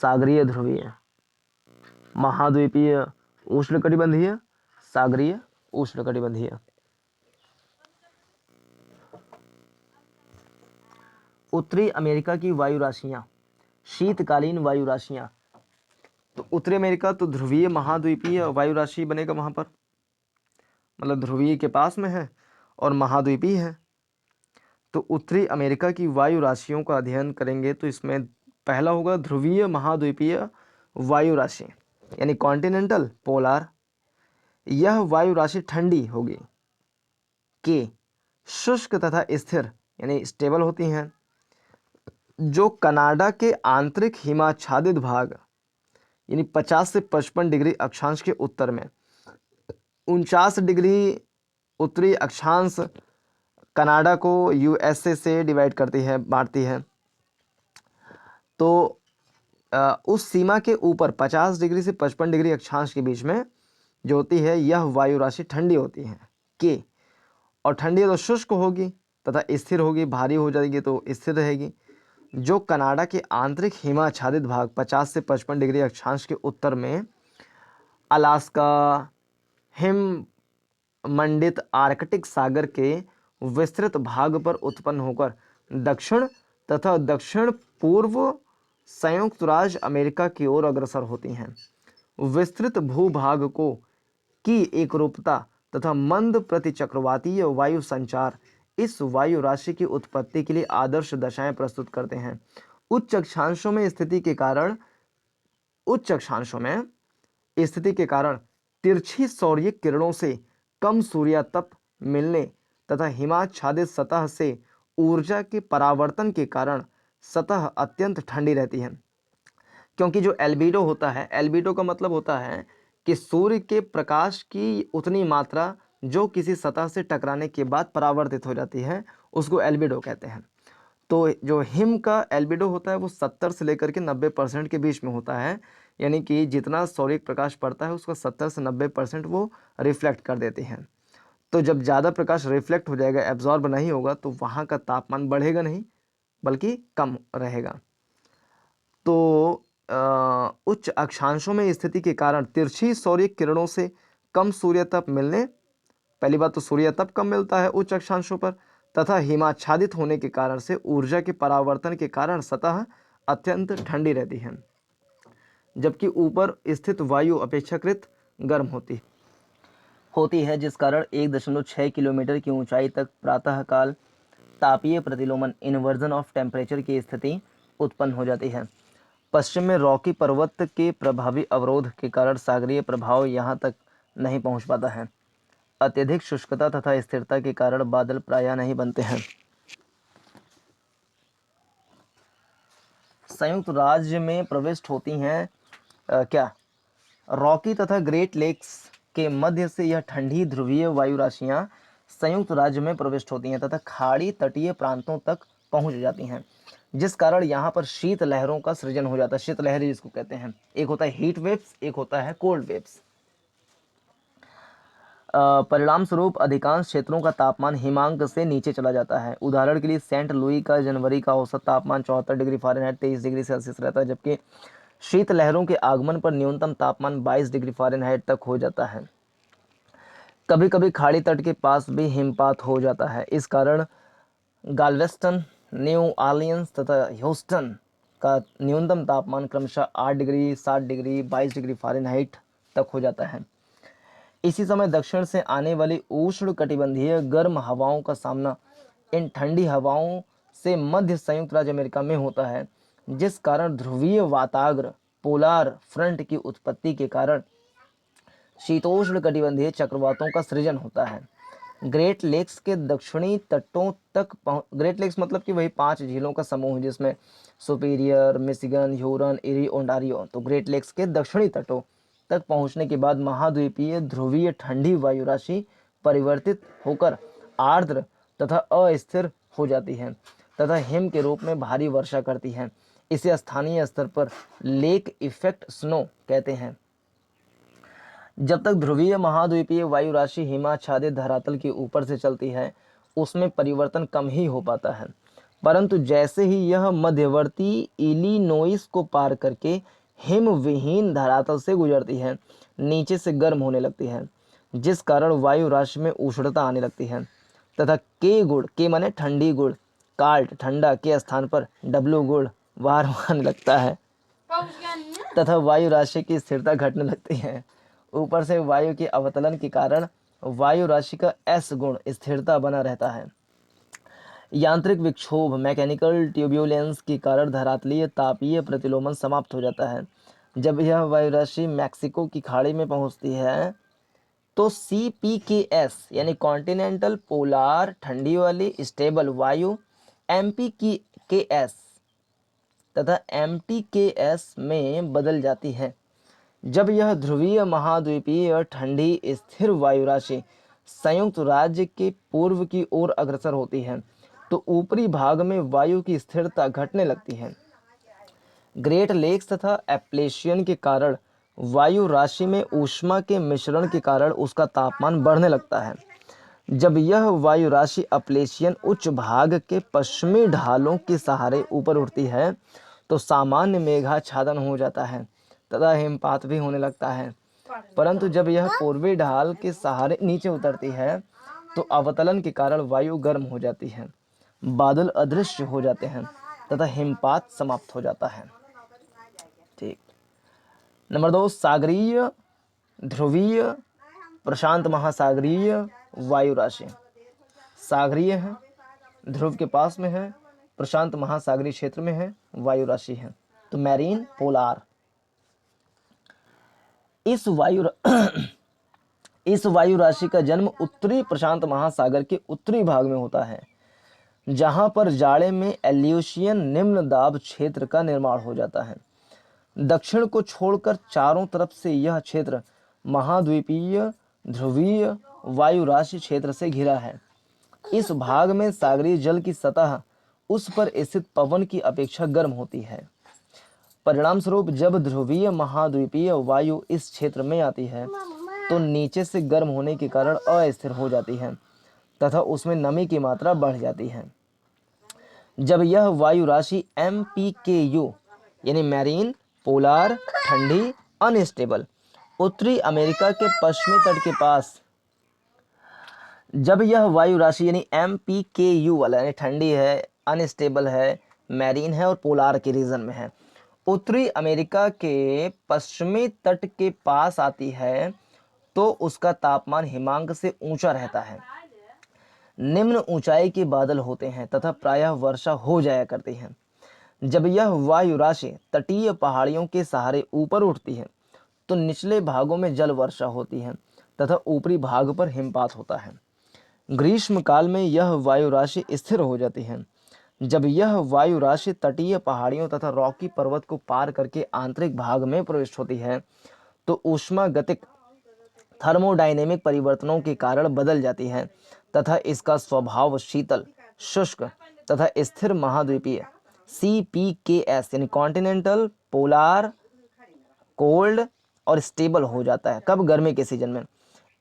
Speaker 1: सागरीय ध्रुवीय, महाद्वीपीय उष्णकटिबंधीय, सागरीय उष्णकटिबंधीय। उत्तरी अमेरिका की वायु राशियाँ, शीतकालीन वायु राशियाँ। तो उत्तरी अमेरिका तो ध्रुवीय महाद्वीपीय वायु राशि बनेगा वहाँ पर, मतलब ध्रुवीय के पास में है और महाद्वीपीय है। तो उत्तरी अमेरिका की वायु राशियों का अध्ययन करेंगे तो इसमें पहला होगा ध्रुवीय महाद्वीपीय वायु राशि यानी कॉन्टिनेंटल पोलार, यह वायु राशि ठंडी होगी। के शुष्क तथा स्थिर यानी स्टेबल होती हैं, जो कनाडा के आंतरिक हिमाच्छादित भाग यानी 50 से 55 डिग्री अक्षांश के उत्तर में, 49 डिग्री उत्तरी अक्षांश कनाडा को यूएसए से डिवाइड करती है, बांटती है। तो उस सीमा के ऊपर 50 डिग्री से 55 डिग्री अक्षांश के बीच में जो होती है यह वायु राशि ठंडी होती है। के और ठंडी तो शुष्क होगी तथा स्थिर होगी, भारी हो जाएगी तो स्थिर रहेगी। जो कनाडा के आंतरिक हिमाच्छादित भाग 50 से 55 डिग्री अक्षांश के उत्तर में अलास्का, हिम मंडित आर्कटिक सागर के विस्तृत भाग पर उत्पन्न होकर दक्षिण तथा दक्षिण पूर्व संयुक्त राज्य अमेरिका की ओर अग्रसर होती हैं। विस्तृत भूभाग को की एकरूपता तथा मंद प्रतिचक्रवातीय वायु संचार इस वायु राशि की उत्पत्ति के लिए आदर्श दशाएं प्रस्तुत करते हैं। उच्च अक्षांशों में स्थिति के कारण तिरछी सौर्य किरणों से कम सूर्यतप मिलने तथा हिमाच्छादित सतह से ऊर्जा के परावर्तन के कारण सतह अत्यंत ठंडी रहती है। क्योंकि जो एल्बिडो होता है, एल्बिडो का मतलब होता है कि सूर्य के प्रकाश की उतनी मात्रा जो किसी सतह से टकराने के बाद परावर्तित हो जाती है उसको एल्बिडो कहते हैं। तो जो हिम का एल्बिडो होता है वो 70 से लेकर के 90% के बीच में होता है, यानी कि जितना सौर्य प्रकाश पड़ता है उसका 70 से 90% वो रिफ्लेक्ट कर देते हैं। तो जब ज़्यादा प्रकाश रिफ्लेक्ट हो जाएगा, एब्जॉर्ब नहीं होगा, तो वहाँ का तापमान बढ़ेगा नहीं बल्कि कम रहेगा। तो उच्च अक्षांशों में स्थिति के कारण तिरछी सौर्य किरणों से कम सूर्य तप मिलने, पहली बात तो सूर्य तप कम मिलता है उच्च अक्षांशों पर, तथा हिमाच्छादित होने के कारण से ऊर्जा के परावर्तन के कारण सतह अत्यंत ठंडी रहती है, जबकि ऊपर स्थित वायु अपेक्षाकृत गर्म होती है, जिस कारण 1.6 किलोमीटर की ऊंचाई तक प्रातःकाल तापीय प्रतिलोमन इन्वर्जन ऑफ टेम्परेचर की स्थिति उत्पन्न हो जाती है। पश्चिम में रॉकी पर्वत के प्रभावी अवरोध के कारण सागरीय प्रभाव यहाँ तक नहीं पहुँच पाता है। अत्यधिक शुष्कता तथा स्थिरता के कारण बादल प्रायः नहीं बनते हैं। संयुक्त राज्य में प्रविष्ट होती हैं क्या रॉकी तथा ग्रेट लेक्स के मध्य से यह ठंडी ध्रुवीय वायु राशियाँ संयुक्त राज्य में प्रविष्ट होती हैं तथा खाड़ी तटीय प्रांतों तक पहुंच जाती हैं, जिस कारण यहाँ पर शीत लहरों का सृजन हो जाता है। शीत लहरी जिसको कहते हैं, एक होता है हीट वेव्स, एक होता है कोल्ड वेव्स। परिणाम स्वरूप अधिकांश क्षेत्रों का तापमान हिमांक से नीचे चला जाता है। उदाहरण के लिए सेंट लुई का जनवरी का औसत तापमान 74 डिग्री फ़ारेनहाइट 23 डिग्री सेल्सियस रहता है, जबकि शीत लहरों के आगमन पर न्यूनतम तापमान 22 डिग्री फ़ारेनहाइट तक हो जाता है। कभी कभी खाड़ी तट के पास भी हिमपात हो जाता है। इस कारण गाल्वेस्टन, न्यू ऑरलियंस तथा ह्यूस्टन का न्यूनतम तापमान क्रमशः 8 डिग्री, 7 डिग्री, 22 डिग्री फ़ारेनहाइट तक हो जाता है। इसी समय दक्षिण से आने वाली उष्ण कटिबंधीय गर्म हवाओं का सामना इन ठंडी हवाओं से मध्य संयुक्त राज्य अमेरिका में होता है, जिस कारण ध्रुवीय वाताग्र पोलार फ्रंट की उत्पत्ति के कारण शीतोष्ण कटिबंधीय चक्रवातों का सृजन होता है। ग्रेट लेक्स के दक्षिणी तटों तक ग्रेट लेक्स मतलब कि वही 5 झीलों का समूह जिसमें superior, Michigan, Hurun, eri, Ontario. तो ग्रेट लेक्स के दक्षिणी तटों तक पहुंचने के बाद महाद्वीपीय ध्रुवीय ठंडी वायु राशि परिवर्तित होकर आर्द्र तथा अस्थिर हो जाती है तथा हिम के रूप में भारी वर्षा करती है। इसे स्थानीय स्तर पर लेक इफेक्ट स्नो कहते हैं। जब तक ध्रुवीय महाद्वीपीय वायु राशि हिमाच्छादित धरातल के ऊपर से चलती है उसमें परिवर्तन कम ही हो पाता है, परंतु जैसे ही यह मध्यवर्ती इलिनोइस को पार करके हिम विहीन धरातल से गुजरती है नीचे से गर्म होने लगती है, जिस कारण वायु राशि में उष्णता आने लगती है तथा के गुण, के माने ठंडी गुण, काल्ट ठंडा के स्थान पर डब्लू गुण वार आने लगता है तथा वायु राशि की स्थिरता घटने लगती है। ऊपर से वायु के अवतलन के कारण वायु राशि का एस गुण स्थिरता बना रहता है। यांत्रिक विक्षोभ मैकेनिकल ट्यूब्यूलेंस के कारण धरातलीय तापीय प्रतिलोमन समाप्त हो जाता है। जब यह वायु राशि मैक्सिको की खाड़ी में पहुंचती है तो CPKS यानी कॉन्टिनेंटल पोलार ठंडी वाली स्टेबल वायु MPKS तथा MTKS में बदल जाती है। जब यह ध्रुवीय महाद्वीपीय ठंडी स्थिर वायु राशि संयुक्त राज्य के पूर्व की ओर अग्रसर होती है तो ऊपरी भाग में वायु की स्थिरता घटने लगती है। ग्रेट लेक्स तथा एप्लेशियन के कारण वायु राशि में ऊष्मा के मिश्रण के कारण उसका तापमान बढ़ने लगता है। जब यह वायु राशि अपलेशियन उच्च भाग के पश्चिमी ढालों के सहारे ऊपर उठती है तो सामान्य मेघाच्छादन हो जाता है तथा हिमपात भी होने लगता है। परंतु जब यह पूर्वी ढाल के सहारे नीचे उतरती है तो अवतलन के कारण वायु गर्म हो जाती है, बादल अदृश्य हो जाते हैं तथा हिमपात समाप्त हो जाता है। ठीक। नंबर 2, सागरीय, ध्रुवीय, प्रशांत महासागरीय वायु राशि। सागरीय है, ध्रुव के पास में है, प्रशांत महासागरीय क्षेत्र में है, वायु राशि है तो मैरीन पोलार। इस वायु राशि का जन्म उत्तरी प्रशांत महासागर के उत्तरी भाग में होता है जहां पर जाड़े में एल्यूशियन निम्न दाब क्षेत्र का निर्माण हो जाता है। दक्षिण को छोड़कर चारों तरफ से यह क्षेत्र महाद्वीपीय ध्रुवीय वायु राशि क्षेत्र से घिरा है। इस भाग में सागरीय जल की सतह उस पर स्थित पवन की अपेक्षा गर्म होती है। परिणाम स्वरूप जब ध्रुवीय महाद्वीपीय वायु इस क्षेत्र में आती है तो नीचे से गर्म होने के कारण अस्थिर हो जाती है तथा उसमें नमी की मात्रा बढ़ जाती है। जब यह वायु राशि MPKU यानी मैरीन पोलार ठंडी अनस्टेबल उत्तरी अमेरिका के पश्चिमी तट के पास, जब यह वायु राशि यानी MPKU वाला यानी ठंडी है, अनस्टेबल है, मैरीन है और पोलार के रीजन में है, उत्तरी अमेरिका के पश्चिमी तट के पास आती है तो उसका तापमान हिमांक से ऊंचा रहता है। निम्न ऊंचाई के बादल होते हैं तथा प्रायः वर्षा हो जाया करती है। जब यह वायु राशि तटीय पहाड़ियों के सहारे ऊपर उठती है तो निचले भागों में जल वर्षा होती है तथा ऊपरी भाग पर हिमपात होता है। ग्रीष्म काल में यह वायु राशि स्थिर हो जाती है। जब यह वायु राशि तटीय पहाड़ियों तथा रॉकी पर्वत को पार करके आंतरिक भाग में प्रविष्ट होती है तो ऊष्मागतिक थर्मोडायनेमिक परिवर्तनों के कारण बदल जाती है तथा इसका स्वभाव शीतल, शुष्क तथा स्थिर महाद्वीपीय CPKS यानी कॉन्टिनेंटल पोलार कोल्ड और स्टेबल हो जाता है। कब? गर्मी के सीजन में।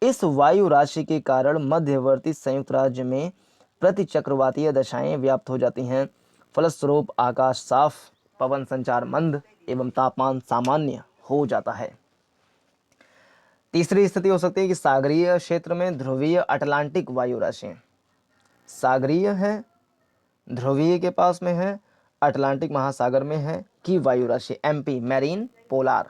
Speaker 1: इस वायु राशि के कारण मध्यवर्ती संयुक्त राज्य में प्रतिचक्रवातीय दशाएं व्याप्त हो जाती हैं। फलस्वरूप आकाश साफ, पवन संचार मंद एवं तापमान सामान्य हो जाता है। तीसरी स्थिति हो सकती है कि सागरीय क्षेत्र में ध्रुवीय अटलांटिक वायु राशि। सागरीय है, ध्रुवीय के पास में है, अटलांटिक महासागर में है की वायु राशि MP मैरीन पोलार।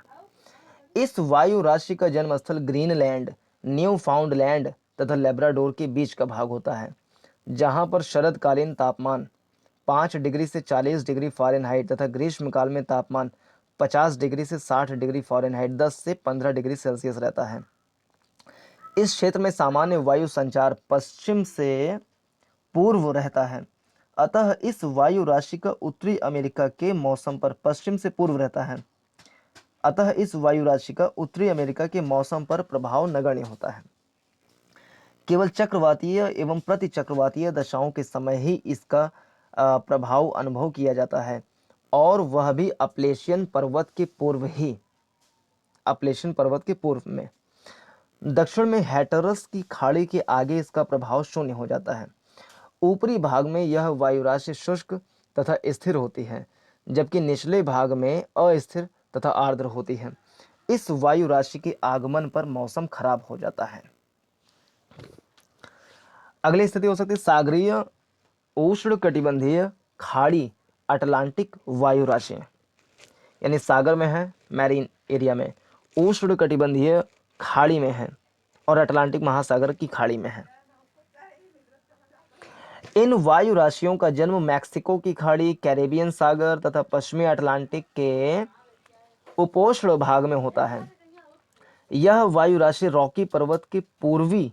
Speaker 1: इस वायु राशि का जन्म स्थल ग्रीनलैंड, न्यू फाउंडलैंड तथा लेब्राडोर के बीच का भाग होता है जहां पर शरदकालीन तापमान 5 डिग्री से 40 डिग्री फ़ारेनहाइट तथा ग्रीष्मकाल में तापमान 50 डिग्री से 60 डिग्री फ़ारेनहाइट 10 से 15 डिग्री सेल्सियस रहता है। इस क्षेत्र में सामान्य वायु संचार पश्चिम से पूर्व रहता है, अतः इस वायु राशि का उत्तरी अमेरिका के मौसम पर पश्चिम से पूर्व रहता है, अतः इस वायु राशि का उत्तरी अमेरिका के मौसम पर प्रभाव नगण्य होता है। केवल चक्रवातीय एवं प्रतिचक्रवातीय दशाओं के समय ही इसका प्रभाव अनुभव किया जाता है और वह भी अपलेशियन पर्वत के पूर्व में। दक्षिण में हैटरस की खाड़ी के आगे इसका प्रभाव शून्य हो जाता है। ऊपरी भाग में यह वायु राशि शुष्क तथा स्थिर होती है जबकि निचले भाग में अस्थिर तथा आर्द्र होती है। इस वायु राशि के आगमन पर मौसम खराब हो जाता है। अगली स्थिति हो सकती है सागरीय उष्णकटिबंधीय खाड़ी अटलांटिक वायु राशि, यानी सागर में है, मैरीन एरिया में, उष्णकटिबंधीय खाड़ी में है और अटलांटिक महासागर की खाड़ी में है। इन वायु राशियों का जन्म मैक्सिको की खाड़ी, कैरेबियन सागर तथा पश्चिमी अटलांटिक के उपोष्ण भाग में होता है। यह वायु राशि रॉकी पर्वत के पूर्वी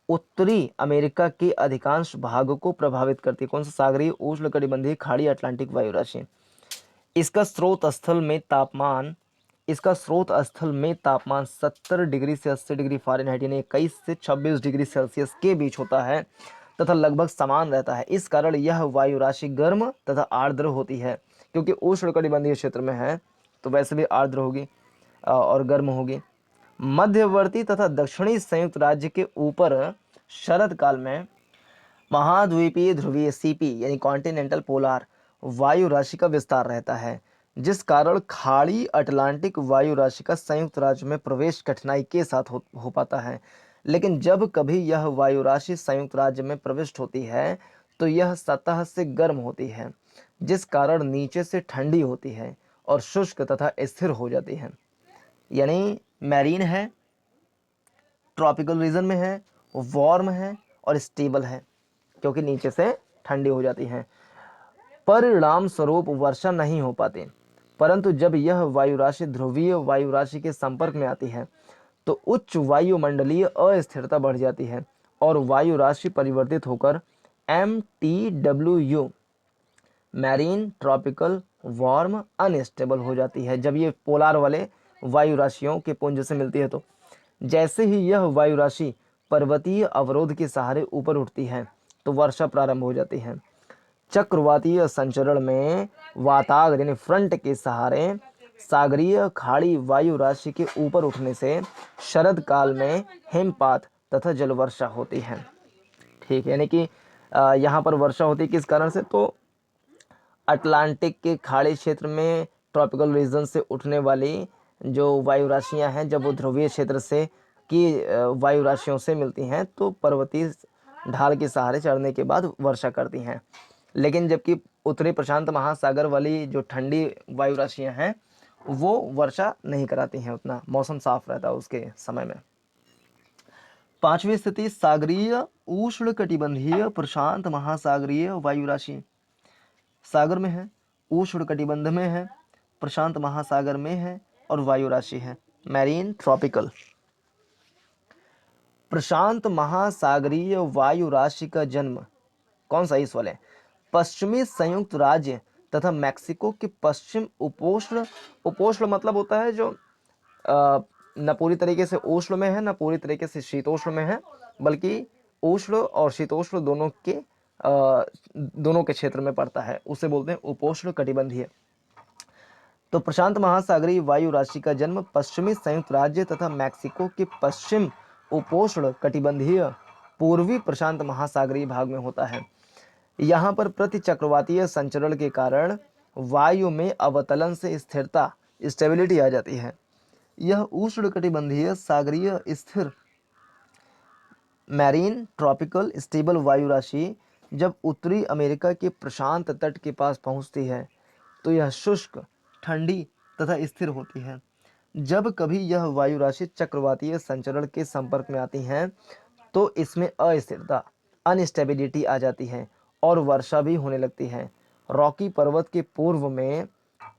Speaker 1: उत्तरी अमेरिका के अधिकांश भाग को प्रभावित करती है। कौन सा? सागरीय उष्णकटिबंधीय खाड़ी अटलांटिक वायु राशि। इसका स्रोत स्थल में तापमान 70 डिग्री से 80 डिग्री फ़ारेनहाइट यानी 21 से 26 डिग्री सेल्सियस के बीच होता है तथा लगभग समान रहता है। इस कारण यह वायु राशि गर्म तथा आर्द्र होती है, क्योंकि उष्णकटिबंधीय क्षेत्र में है तो वैसे भी आर्द्र होगी और गर्म होगी। मध्यवर्ती तथा दक्षिणी संयुक्त राज्य के ऊपर शरद काल में महाद्वीपीय ध्रुवीय सीपी यानी कॉन्टिनेंटल पोलार वायु राशि का विस्तार रहता है, जिस कारण खाड़ी अटलांटिक वायु राशि का संयुक्त राज्य में प्रवेश कठिनाई के साथ हो पाता है। लेकिन जब कभी यह वायु राशि संयुक्त राज्य में प्रविष्ट होती है तो यह सतह से गर्म होती है, जिस कारण नीचे से ठंडी होती है और शुष्क तथा स्थिर हो जाती है। यानी मैरीन है, ट्रॉपिकल रीजन में है, वार्म है और स्टेबल है, क्योंकि नीचे से ठंडी हो जाती हैं। परिणाम स्वरूप वर्षा नहीं हो पाती। परंतु जब यह वायु राशि ध्रुवीय वायु राशि के संपर्क में आती है तो उच्च वायुमंडलीय अस्थिरता बढ़ जाती है और वायु राशि परिवर्तित होकर MTWU marine tropical warm unstable हो जाती है। जब ये पोलार वाले वायु राशियों के पुंज से मिलती है तो जैसे ही यह वायु राशि पर्वतीय अवरोध के सहारे ऊपर उठती है तो वर्षा प्रारंभ हो जाती है। चक्रवातीय संचरण में वाताग्र यानी फ्रंट के सहारे सागरीय खाड़ी वायु राशि के ऊपर उठने से शरद काल में हिमपात तथा जलवर्षा होती है। ठीक है, यानी कि यहाँ पर वर्षा होती है किस कारण से? तो अटलांटिक के खाड़ी क्षेत्र में ट्रॉपिकल रीजन से उठने वाली जो वायु राशियाँ हैं, जब वो ध्रुवीय क्षेत्र से की वायु राशियों से मिलती हैं तो पर्वतीय ढाल के सहारे चढ़ने के बाद वर्षा करती हैं। लेकिन जबकि उत्तरी प्रशांत महासागर वाली जो ठंडी वायु राशियाँ हैं वो वर्षा नहीं कराती हैं, उतना मौसम साफ रहता है उसके समय में। पांचवी स्थिति सागरीय उष्णकटिबंधीय प्रशांत महासागरीय वायु राशि। सागर में है, उष्णकटिबंध में है, प्रशांत महासागर में है और वायु राशि है मैरीन ट्रॉपिकल। प्रशांत महासागरीय वायु राशि का जन्म कौन सा? इस वाले पश्चिमी संयुक्त राज्य तथा मैक्सिको के पश्चिम उपोष्ण मतलब होता है जो न पूरी तरीके से उष्ण में है न पूरी तरीके से शीतोष्ण में है, बल्कि उष्ण और शीतोष्ण दोनों के क्षेत्र में पड़ता है, उसे बोलते हैं उपोष्ण कटिबंधीय। तो प्रशांत महासागरीय वायु राशि का जन्म पश्चिमी संयुक्त राज्य तथा मैक्सिको के पश्चिम उपोष्ण कटिबंधीय पूर्वी प्रशांत महासागरीय भाग में होता है। यहाँ पर प्रति चक्रवातीय संचरण के कारण वायु में अवतलन से स्थिरता स्टेबिलिटी आ जाती है। यह उष्णकटिबंधीय सागरीय स्थिर मैरीन ट्रॉपिकल स्टेबल वायु राशि जब उत्तरी अमेरिका के प्रशांत तट के पास पहुंचती है तो यह शुष्क, ठंडी तथा स्थिर होती है। जब कभी यह वायु राशि चक्रवातीय संचरण के संपर्क में आती हैं तो इसमें अस्थिरता अनस्टेबिलिटी आ जाती है और वर्षा भी होने लगती है। रॉकी पर्वत के पूर्व में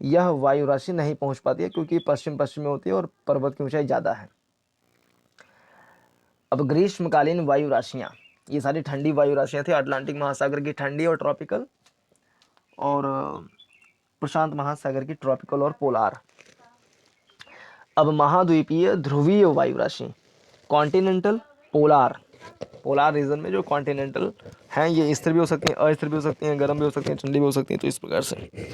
Speaker 1: यह वायु राशि नहीं पहुंच पाती है क्योंकि पश्चिम में होती है और पर्वत की ऊंचाई ज़्यादा है। अब ग्रीष्मकालीन वायु राशियाँ, ये सारी ठंडी वायु राशियाँ थी अटलांटिक महासागर की ठंडी और ट्रॉपिकल और प्रशांत महासागर की ट्रॉपिकल और पोलार। अब महाद्वीपीय ध्रुवीय वायु राशि कॉन्टिनेंटल पोलार रीजन में जो कॉन्टिनेंटल हैं ये स्थिर भी हो सकती हैं, अस्थिर भी हो सकती हैं, गर्म भी हो सकती हैं, ठंडी भी हो सकती हैं। तो इस प्रकार से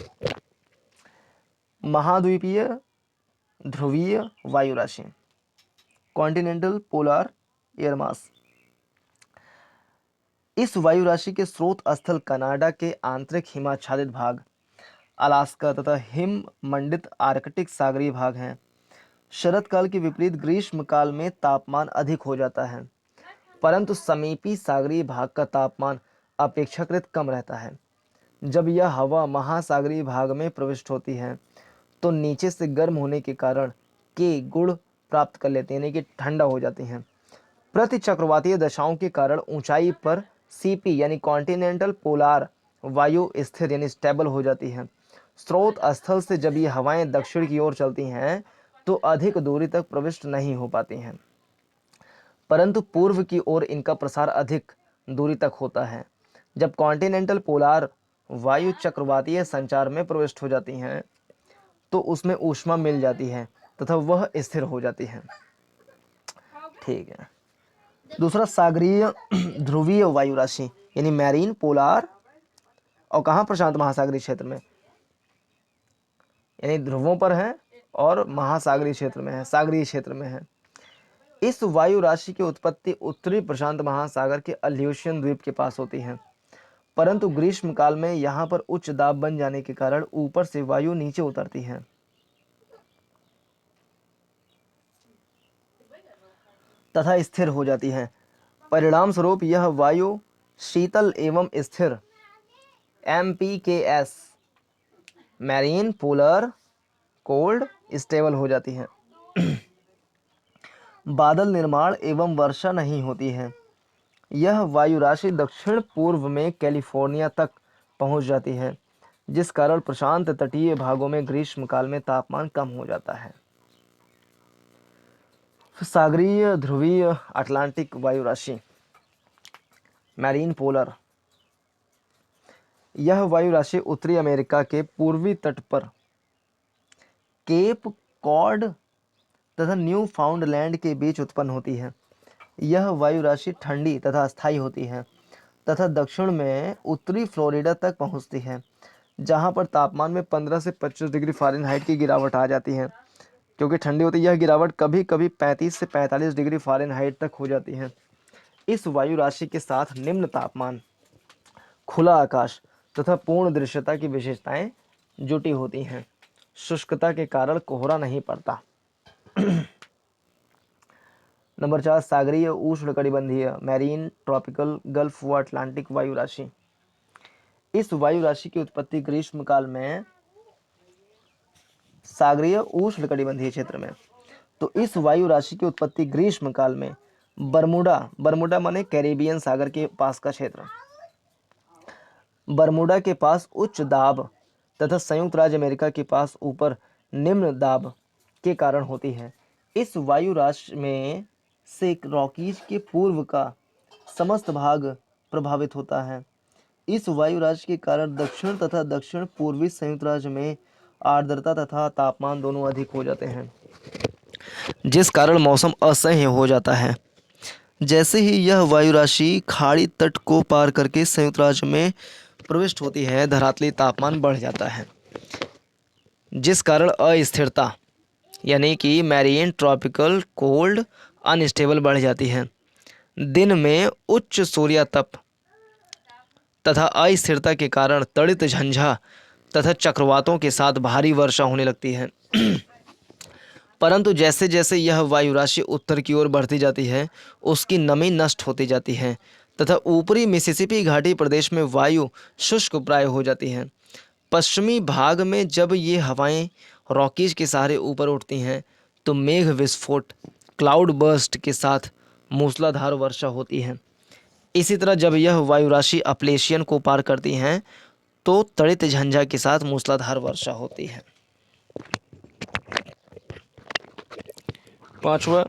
Speaker 1: महाद्वीपीय ध्रुवीय वायु राशि कॉन्टिनेंटल पोलार एयर मास। इस वायु राशि के स्रोत स्थल कनाडा के आंतरिक हिमाच्छादित भाग, अलास्का तथा हिम मंडित आर्कटिक सागरीय भाग हैं। शरद काल के विपरीत ग्रीष्म काल में तापमान अधिक हो जाता है, परंतु समीपी सागरीय भाग का तापमान अपेक्षाकृत कम रहता है। जब यह हवा महासागरीय भाग में प्रविष्ट होती है तो नीचे से गर्म होने के कारण के गुण प्राप्त कर लेते हैं, यानी कि ठंडा हो जाती हैं। प्रति चक्रवातीय दशाओं के कारण ऊंचाई पर सीपी यानी कॉन्टिनेंटल पोलार वायु स्थिर यानी स्टेबल हो जाती है। स्रोत स्थल से जब ये हवाएं दक्षिण की ओर चलती हैं तो अधिक दूरी तक प्रविष्ट नहीं हो पाती हैं, परंतु पूर्व की ओर इनका प्रसार अधिक दूरी तक होता है। जब कॉन्टिनेंटल पोलार वायु चक्रवातीय संचार में प्रविष्ट हो जाती हैं तो उसमें ऊष्मा मिल जाती है तथा वह स्थिर हो जाती है। ठीक है। दूसरा, सागरीय ध्रुवीय वायु राशि यानी मैरीन पोलार, और कहाँ, प्रशांत महासागरीय क्षेत्र में, यानी ध्रुवों पर है और महासागरीय क्षेत्र में है, सागरीय क्षेत्र में है। इस वायु राशि की उत्पत्ति उत्तरी प्रशांत महासागर के अल्यूशियन द्वीप के पास होती है, परंतु ग्रीष्म काल में यहाँ पर उच्च दाब बन जाने के कारण ऊपर से वायु नीचे उतरती है तथा स्थिर हो जाती है। परिणाम स्वरूप यह वायु शीतल एवं स्थिर MPKS marine polar cold stable हो जाती है। बादल निर्माण एवं वर्षा नहीं होती है। यह वायु राशि दक्षिण पूर्व में कैलिफोर्निया तक पहुंच जाती है, जिस कारण प्रशांत तटीय भागों में ग्रीष्म काल में तापमान कम हो जाता है। सागरीय ध्रुवीय अटलांटिक वायु राशि मैरीन पोलर, यह वायु राशि उत्तरी अमेरिका के पूर्वी तट पर केप कॉड तथा न्यू फाउंडलैंड के बीच उत्पन्न होती है। यह वायु राशि ठंडी तथा अस्थायी होती है तथा दक्षिण में उत्तरी फ्लोरिडा तक पहुंचती है, जहां पर तापमान में 15 से 25 डिग्री फ़ारेनहाइट की गिरावट आ जाती है। क्योंकि ठंडी होती है, यह गिरावट कभी कभी 35 से 45 डिग्री फ़ारेनहाइट तक हो जाती है। इस वायु राशि के साथ निम्न तापमान, खुला आकाश तथा पूर्ण दृश्यता की विशेषताएं जुटी होती हैं। शुष्कता के कारण कोहरा नहीं पड़ता। नंबर 4, सागरीय उष्णकटिबंधीय मैरीन ट्रॉपिकल गल्फ व अटलांटिक वायु राशि। इस वायु राशि की उत्पत्ति ग्रीष्म काल में सागरीय उष्णकटिबंधीय क्षेत्र में, तो इस वायु राशि की उत्पत्ति ग्रीष्म काल में बरमुडा माने कैरिबियन सागर के पास का क्षेत्र, बरमुडा के पास उच्च दाब तथा संयुक्त राज्य अमेरिका के पास ऊपर निम्न दाब के कारण होती है। इस वायु राशि में से रॉकीज के पूर्व का समस्त भाग प्रभावित होता है। इस वायु राशि के कारण दक्षिण तथा दक्षिण पूर्वी संयुक्त राज्य में आर्द्रता तथा तापमान दोनों अधिक हो जाते हैं, जिस कारण मौसम असह्य हो जाता है। जैसे ही यह वायु राशि खाड़ी तट को पार करके संयुक्त राज्य में प्रविष्ट होती है, धरातली तापमान बढ़ जाता है, जिस कारण अस्थिरता यानी कि मैरीन ट्रॉपिकल कोल्ड अनस्टेबल बढ़ जाती है। दिन में उच्च सूर्यतप तथा अस्थिरता के कारण तड़ित झंझा तथा चक्रवातों के साथ भारी वर्षा होने लगती है। परंतु जैसे जैसे यह वायु राशि उत्तर की ओर बढ़ती जाती है, उसकी नमी नष्ट होती जाती है तथा ऊपरी मिसिसिपी घाटी प्रदेश में वायु शुष्क प्राय हो जाती है। पश्चिमी भाग में जब ये हवाएं रॉकीज के सहारे ऊपर उठती हैं, तो मेघ विस्फोट क्लाउड बर्स्ट के साथ मूसलाधार वर्षा होती है। इसी तरह जब यह वायु राशि अपलेशियन को पार करती हैं, तो तड़ित झंझा के साथ मूसलाधार वर्षा होती है। पांचवा,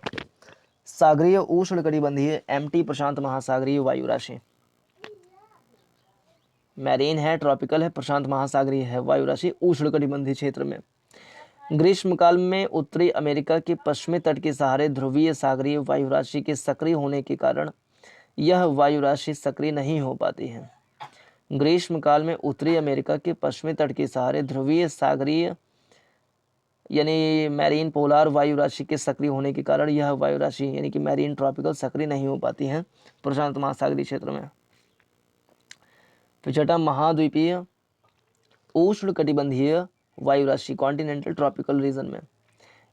Speaker 1: सागरीय उष्णकटिबंधीय MT प्रशांत महासागरीय वायु राशि मैरीन है, ट्रॉपिकल है, प्रशांत महासागरीय है वायु राशि उष्णकटिबंधीय क्षेत्र में ग्रीष्मकाल में उत्तरी अमेरिका के पश्चिमी तट के सहारे ध्रुवीय सागरीय वायु राशि के सक्रिय होने के कारण यह वायु राशि सक्रिय नहीं हो पाती है। ग्रीष्मकाल में उत्तरी अमेरिका के पश्चिमी तट के सहारे ध्रुवीय सागरीय यानी मैरीन पोलार वायु राशि के सक्रिय होने के कारण यह वायु राशि यानी कि मैरीन ट्रॉपिकल सक्रिय नहीं हो पाती है प्रशांत महासागरीय क्षेत्र में। तो छठा, महाद्वीपीय उष्णकटिबंधीय वायु राशि कॉन्टिनेंटल ट्रॉपिकल रीजन में।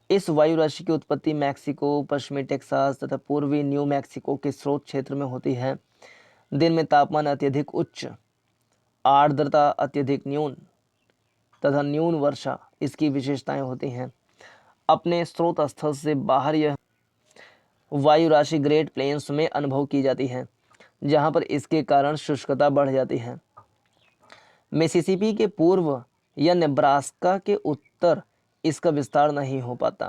Speaker 1: इस वायु राशि की उत्पत्ति मैक्सिको, पश्चिमी टेक्सास तथा पूर्वी न्यू मैक्सिको के स्रोत क्षेत्र में होती है। दिन में तापमान अत्यधिक उच्च, आर्द्रता अत्यधिक न्यून तथा न्यून वर्षा इसकी विशेषताएं होती हैं। अपने स्रोत स्थल से बाहर यह वायु राशि ग्रेट प्लेन्स में अनुभव की जाती है, जहां पर इसके कारण शुष्कता बढ़ जाती है। मिसिसिपी के पूर्व या नेब्रास्का के उत्तर इसका विस्तार नहीं हो पाता।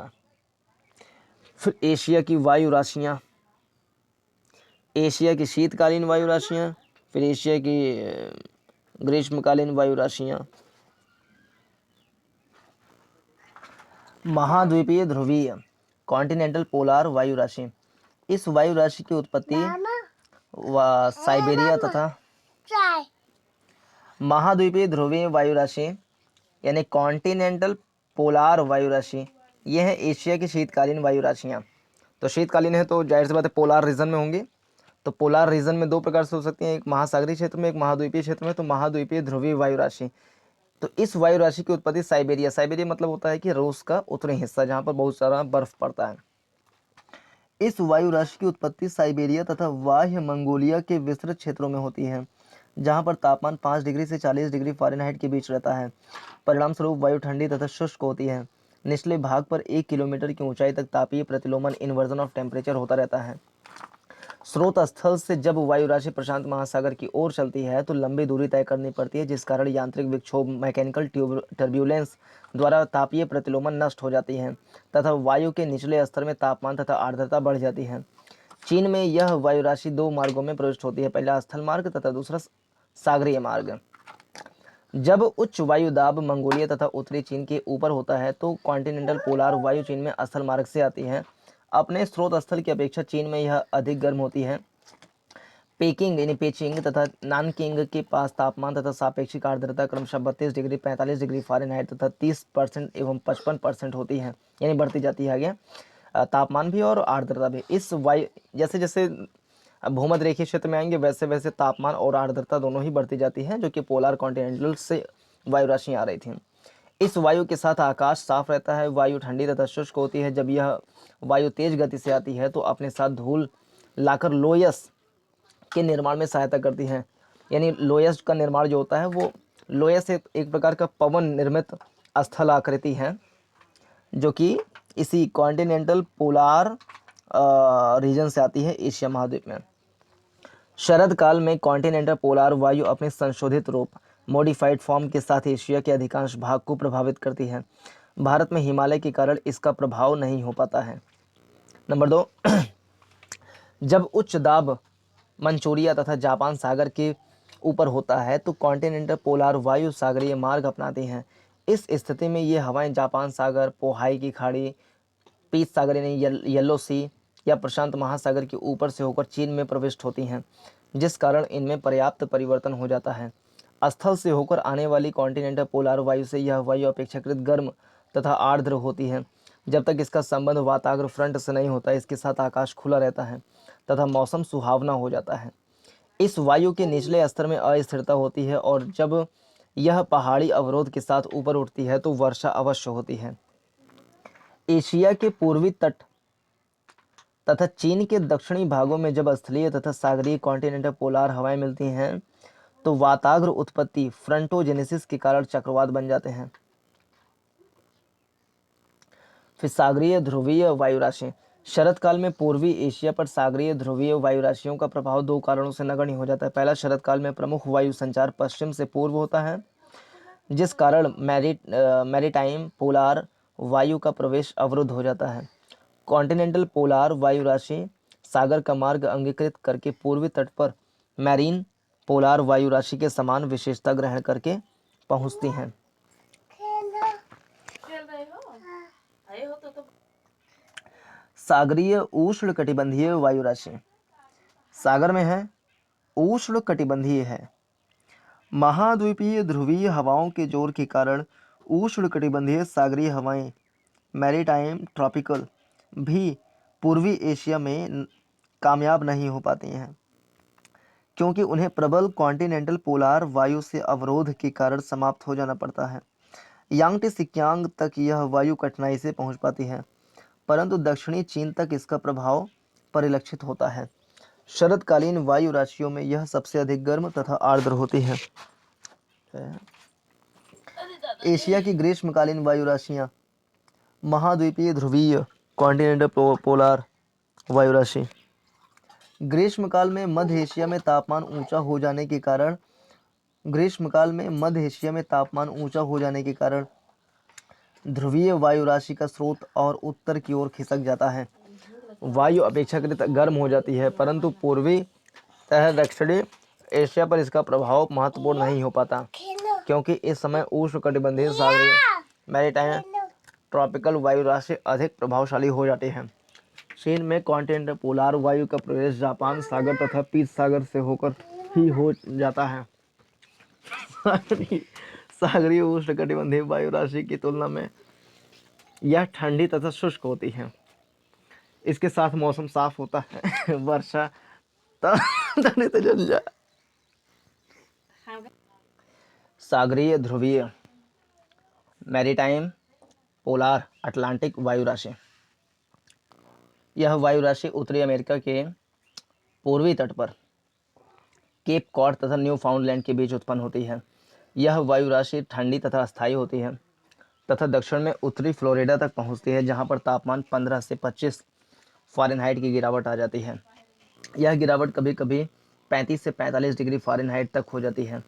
Speaker 1: फिर एशिया की वायु राशियाँ, एशिया की शीतकालीन वायु राशियाँ, फिर एशिया की ग्रीष्मकालीन वायु राशियाँ, महाद्वीपीय ध्रुवीय कॉन्टिनेंटल पोलार वायु राशि। इस वायु राशि की उत्पत्ति साइबेरिया तथा महाद्वीपीय ध्रुवीय वायु राशि यानी कॉन्टिनेंटल पोलार वायु राशि, यह है एशिया की शीतकालीन वायु राशियाँ। तो शीतकालीन है तो जाहिर सी बात है पोलार रीजन में होंगी। तो पोलार रीजन में दो प्रकार से हो सकती हैं, एक महासागरीय क्षेत्र में, एक महाद्वीपीय क्षेत्र में। तो महाद्वीपीय ध्रुवीय वायु राशि, तो इस वायु राशि की उत्पत्ति साइबेरिया, साइबेरिया मतलब होता है कि रूस का उत्तरी हिस्सा जहाँ पर बहुत सारा बर्फ पड़ता है। इस वायु राशि की उत्पत्ति साइबेरिया तथा बाह्य मंगोलिया के विस्तृत क्षेत्रों में होती है, जहाँ पर तापमान 5 डिग्री से 40 डिग्री फ़ारेनहाइट के बीच रहता है। परिणाम स्वरूप वायु ठंडी तथा शुष्क होती है। निचले भाग पर 1 किलोमीटर की ऊंचाई तक तापीय प्रतिलोमन इन्वर्जन ऑफ टेम्परेचर होता रहता है। स्रोत स्थल से जब वायु राशि प्रशांत महासागर की ओर चलती है तो लंबी दूरी तय करनी पड़ती है, जिस कारण यांत्रिक विक्षोभ मैकेनिकल टर्ब्यूलेंस द्वारा तापीय प्रतिलोमन नष्ट हो जाती है तथा वायु के निचले स्तर में तापमान तथा आर्द्रता बढ़ जाती है। चीन में यह वायु राशि दो मार्गों में प्रविष्ट होती है, पहला स्थल मार्ग तथा दूसरा सागरीय मार्ग। जब उच्च वायु दाब मंगोलिया तथा उत्तरी चीन के ऊपर होता है तो कॉन्टिनेंटल पोलार वायु चीन में स्थल मार्ग से आती है। अपने स्रोत स्थल की अपेक्षा चीन में यह अधिक गर्म होती है। पेकिंग यानी पेचिंग तथा नानकिंग के पास तापमान तथा सापेक्षिक आर्द्रता क्रमशः 32 डिग्री 45 डिग्री फ़ारेनहाइट तथा 30% एवं 55% होती है, यानी बढ़ती जाती है आगे तापमान भी और आर्द्रता भी। इस वायु जैसे जैसे भूमध्य रेखीय क्षेत्र में आएंगे वैसे वैसे तापमान और आर्द्रता दोनों ही बढ़ती जाती है, जो कि पोलार कॉन्टिनेंटल से वायु राशियाँ आ रही थी। इस वायु के साथ आकाश साफ रहता है, वायु ठंडी तथा शुष्क होती है। जब यह वायु तेज गति से आती है तो अपने साथ धूल लाकर लोयस के निर्माण में सहायता करती है। यानी लोयस का निर्माण जो होता है वो लोयस एक प्रकार का पवन निर्मित स्थल आकृति है, जो कि इसी कॉन्टिनेंटल पोलार रीजन से आती है एशिया महाद्वीप में। शरद काल में कॉन्टिनेंटल पोलार वायु अपने संशोधित रूप मॉडिफाइड फॉर्म के साथ एशिया के अधिकांश भाग को प्रभावित करती है। भारत में हिमालय के कारण इसका प्रभाव नहीं हो पाता है। नंबर 2, जब उच्च दाब मंचूरिया तथा जापान सागर के ऊपर होता है तो कॉन्टिनेंटल पोलार वायु सागरीय मार्ग अपनाती हैं। इस स्थिति में ये हवाएं जापान सागर, पोहाई की खाड़ी, पीस सागर यानी येलो सी या प्रशांत महासागर के ऊपर से होकर चीन में प्रविष्ट होती हैं, जिस कारण इनमें पर्याप्त परिवर्तन हो जाता है। स्थल से होकर आने वाली कॉन्टिनेंटल पोलार वायु से यह वायु अपेक्षाकृत गर्म तथा आर्द्र होती है। जब तक इसका संबंध वाताग्र फ्रंट से नहीं होता, इसके साथ आकाश खुला रहता है तथा मौसम सुहावना हो जाता है। इस वायु के निचले स्तर में अस्थिरता होती है और जब यह पहाड़ी अवरोध के साथ ऊपर उठती है तो वर्षा अवश्य होती है। एशिया के पूर्वी तट तथा चीन के दक्षिणी भागों में जब स्थलीय तथा सागरीय कॉन्टिनेंटल पोलार हवाएं मिलती हैं तो वाताग्र उत्पत्ति फ्रंटोजेनेसिस के कारण चक्रवात बन जाते हैं। फिर सागरीय ध्रुवीय वायु राशि। शरद काल में पूर्वी एशिया पर सागरीय ध्रुवीय वायु राशियों का प्रभाव दो कारणों से नगण्य हो जाता है। पहला, शरद काल में प्रमुख वायु संचार पश्चिम से पूर्व होता है, जिस कारण मैरीटाइम पोलार वायु का प्रवेश अवरुद्ध हो जाता है। कॉन्टिनेंटल पोलार वायु राशि सागर का मार्ग अंगीकृत करके पूर्वी तट पर मैरीन पोलार वायु राशि के समान विशेषता ग्रहण करके पहुंचती हैं। सागरीय उष्ण कटिबंधीय वायु राशि सागर में है, उष्ण कटिबंधीय है। महाद्वीपीय ध्रुवीय हवाओं के जोर के कारण उष्ण कटिबंधीय सागरीय हवाएं मैरीटाइम ट्रॉपिकल भी पूर्वी एशिया में कामयाब नहीं हो पाती हैं, क्योंकि उन्हें प्रबल कॉन्टिनेंटल पोलार वायु से अवरोध के कारण समाप्त हो जाना पड़ता है। यांगटी सिक्यांग तक यह वायु कठिनाई से पहुंच पाती है, परंतु दक्षिणी चीन तक इसका प्रभाव परिलक्षित होता है। शरदकालीन वायु राशियों में यह सबसे अधिक गर्म तथा आर्द्र होती है। एशिया की ग्रीष्मकालीन वायु राशियाँ महाद्वीपीय ध्रुवीय कॉन्टिनेंटल पोलार वायु राशि। ग्रीष्मकाल में मध्य एशिया में तापमान ऊंचा हो जाने के कारण ध्रुवीय वायु राशि का स्रोत और उत्तर की ओर खिसक जाता है। वायु अपेक्षाकृत गर्म हो जाती है, परंतु पूर्वी तथा दक्षिणी एशिया पर इसका प्रभाव महत्वपूर्ण नहीं हो पाता, क्योंकि इस समय उष्णकटिबंधीय सागरीय मैरीटाइम ट्रॉपिकल वायु राशि अधिक प्रभावशाली हो जाती है। चीन में कॉन्टिनेंटल पोलार वायु का प्रवेश जापान सागर तथा पीत सागर से होकर ही हो जाता है। सागरीय उष्णकटिबंधीय वायु राशि की तुलना में यह ठंडी तथा शुष्क होती है। इसके साथ मौसम साफ होता है। वर्षा तनित झंझा सागरीय ध्रुवीय मैरीटाइम पोलार अटलांटिक वायु राशि। यह वायु राशि उत्तरी अमेरिका के पूर्वी तट पर केप कॉड तथा न्यू फाउंडलैंड के बीच उत्पन्न होती है। यह वायु राशि ठंडी तथा अस्थायी होती है तथा दक्षिण में उत्तरी फ्लोरिडा तक पहुंचती है, जहां पर तापमान 15 से 25 फ़ारेनहाइट की गिरावट आ जाती है। यह गिरावट कभी कभी 35 से 45 डिग्री फ़ारेनहाइट तक हो जाती है।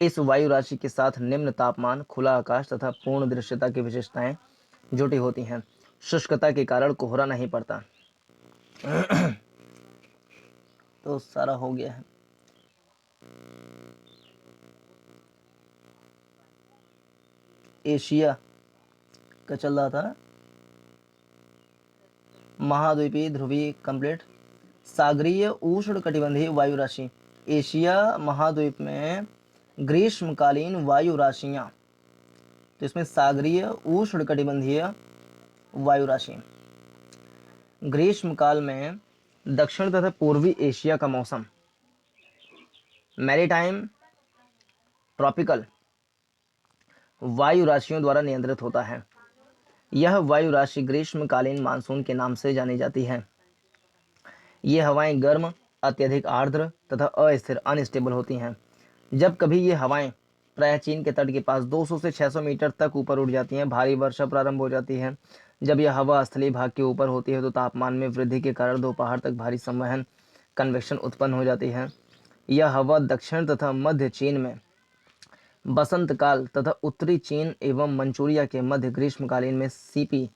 Speaker 1: इस वायु राशि के साथ निम्न तापमान, खुला आकाश तथा पूर्ण दृश्यता की विशेषताएं जुटी होती हैं। शुष्कता के कारण कोहरा नहीं पड़ता। तो सारा हो गया है। एशिया का चल रहा था ना, महाद्वीपीय ध्रुवीय कंप्लीट। सागरीय उष्ण कटिबंधीय वायु राशि। एशिया महाद्वीप में ग्रीष्मकालीन वायु राशियां, तो इसमें सागरीय उष्ण कटिबंधीय वायु राशि। ग्रीष्मकाल में दक्षिण तथा पूर्वी एशिया का मौसम मैरीटाइम ट्रॉपिकल वायु राशियों द्वारा नियंत्रित होता है। यह वायु राशि ग्रीष्मकालीन मानसून के नाम से जानी जाती है। ये हवाएं गर्म, अत्यधिक आर्द्र तथा अस्थिर अनस्टेबल होती हैं। जब कभी ये हवाएं प्रायः चीन के तट के पास 200 से 600 मीटर तक ऊपर उड़ जाती हैं, भारी वर्षा प्रारंभ हो जाती है। जब यह हवा स्थलीय भाग के ऊपर होती है तो तापमान में वृद्धि के कारण दोपहर तक भारी संवहन कन्वेक्शन उत्पन्न हो जाती है। यह हवा दक्षिण तथा मध्य चीन में बसंत काल तथा उत्तरी चीन एवं मंचूरिया के मध्य ग्रीष्मकालीन में सीपी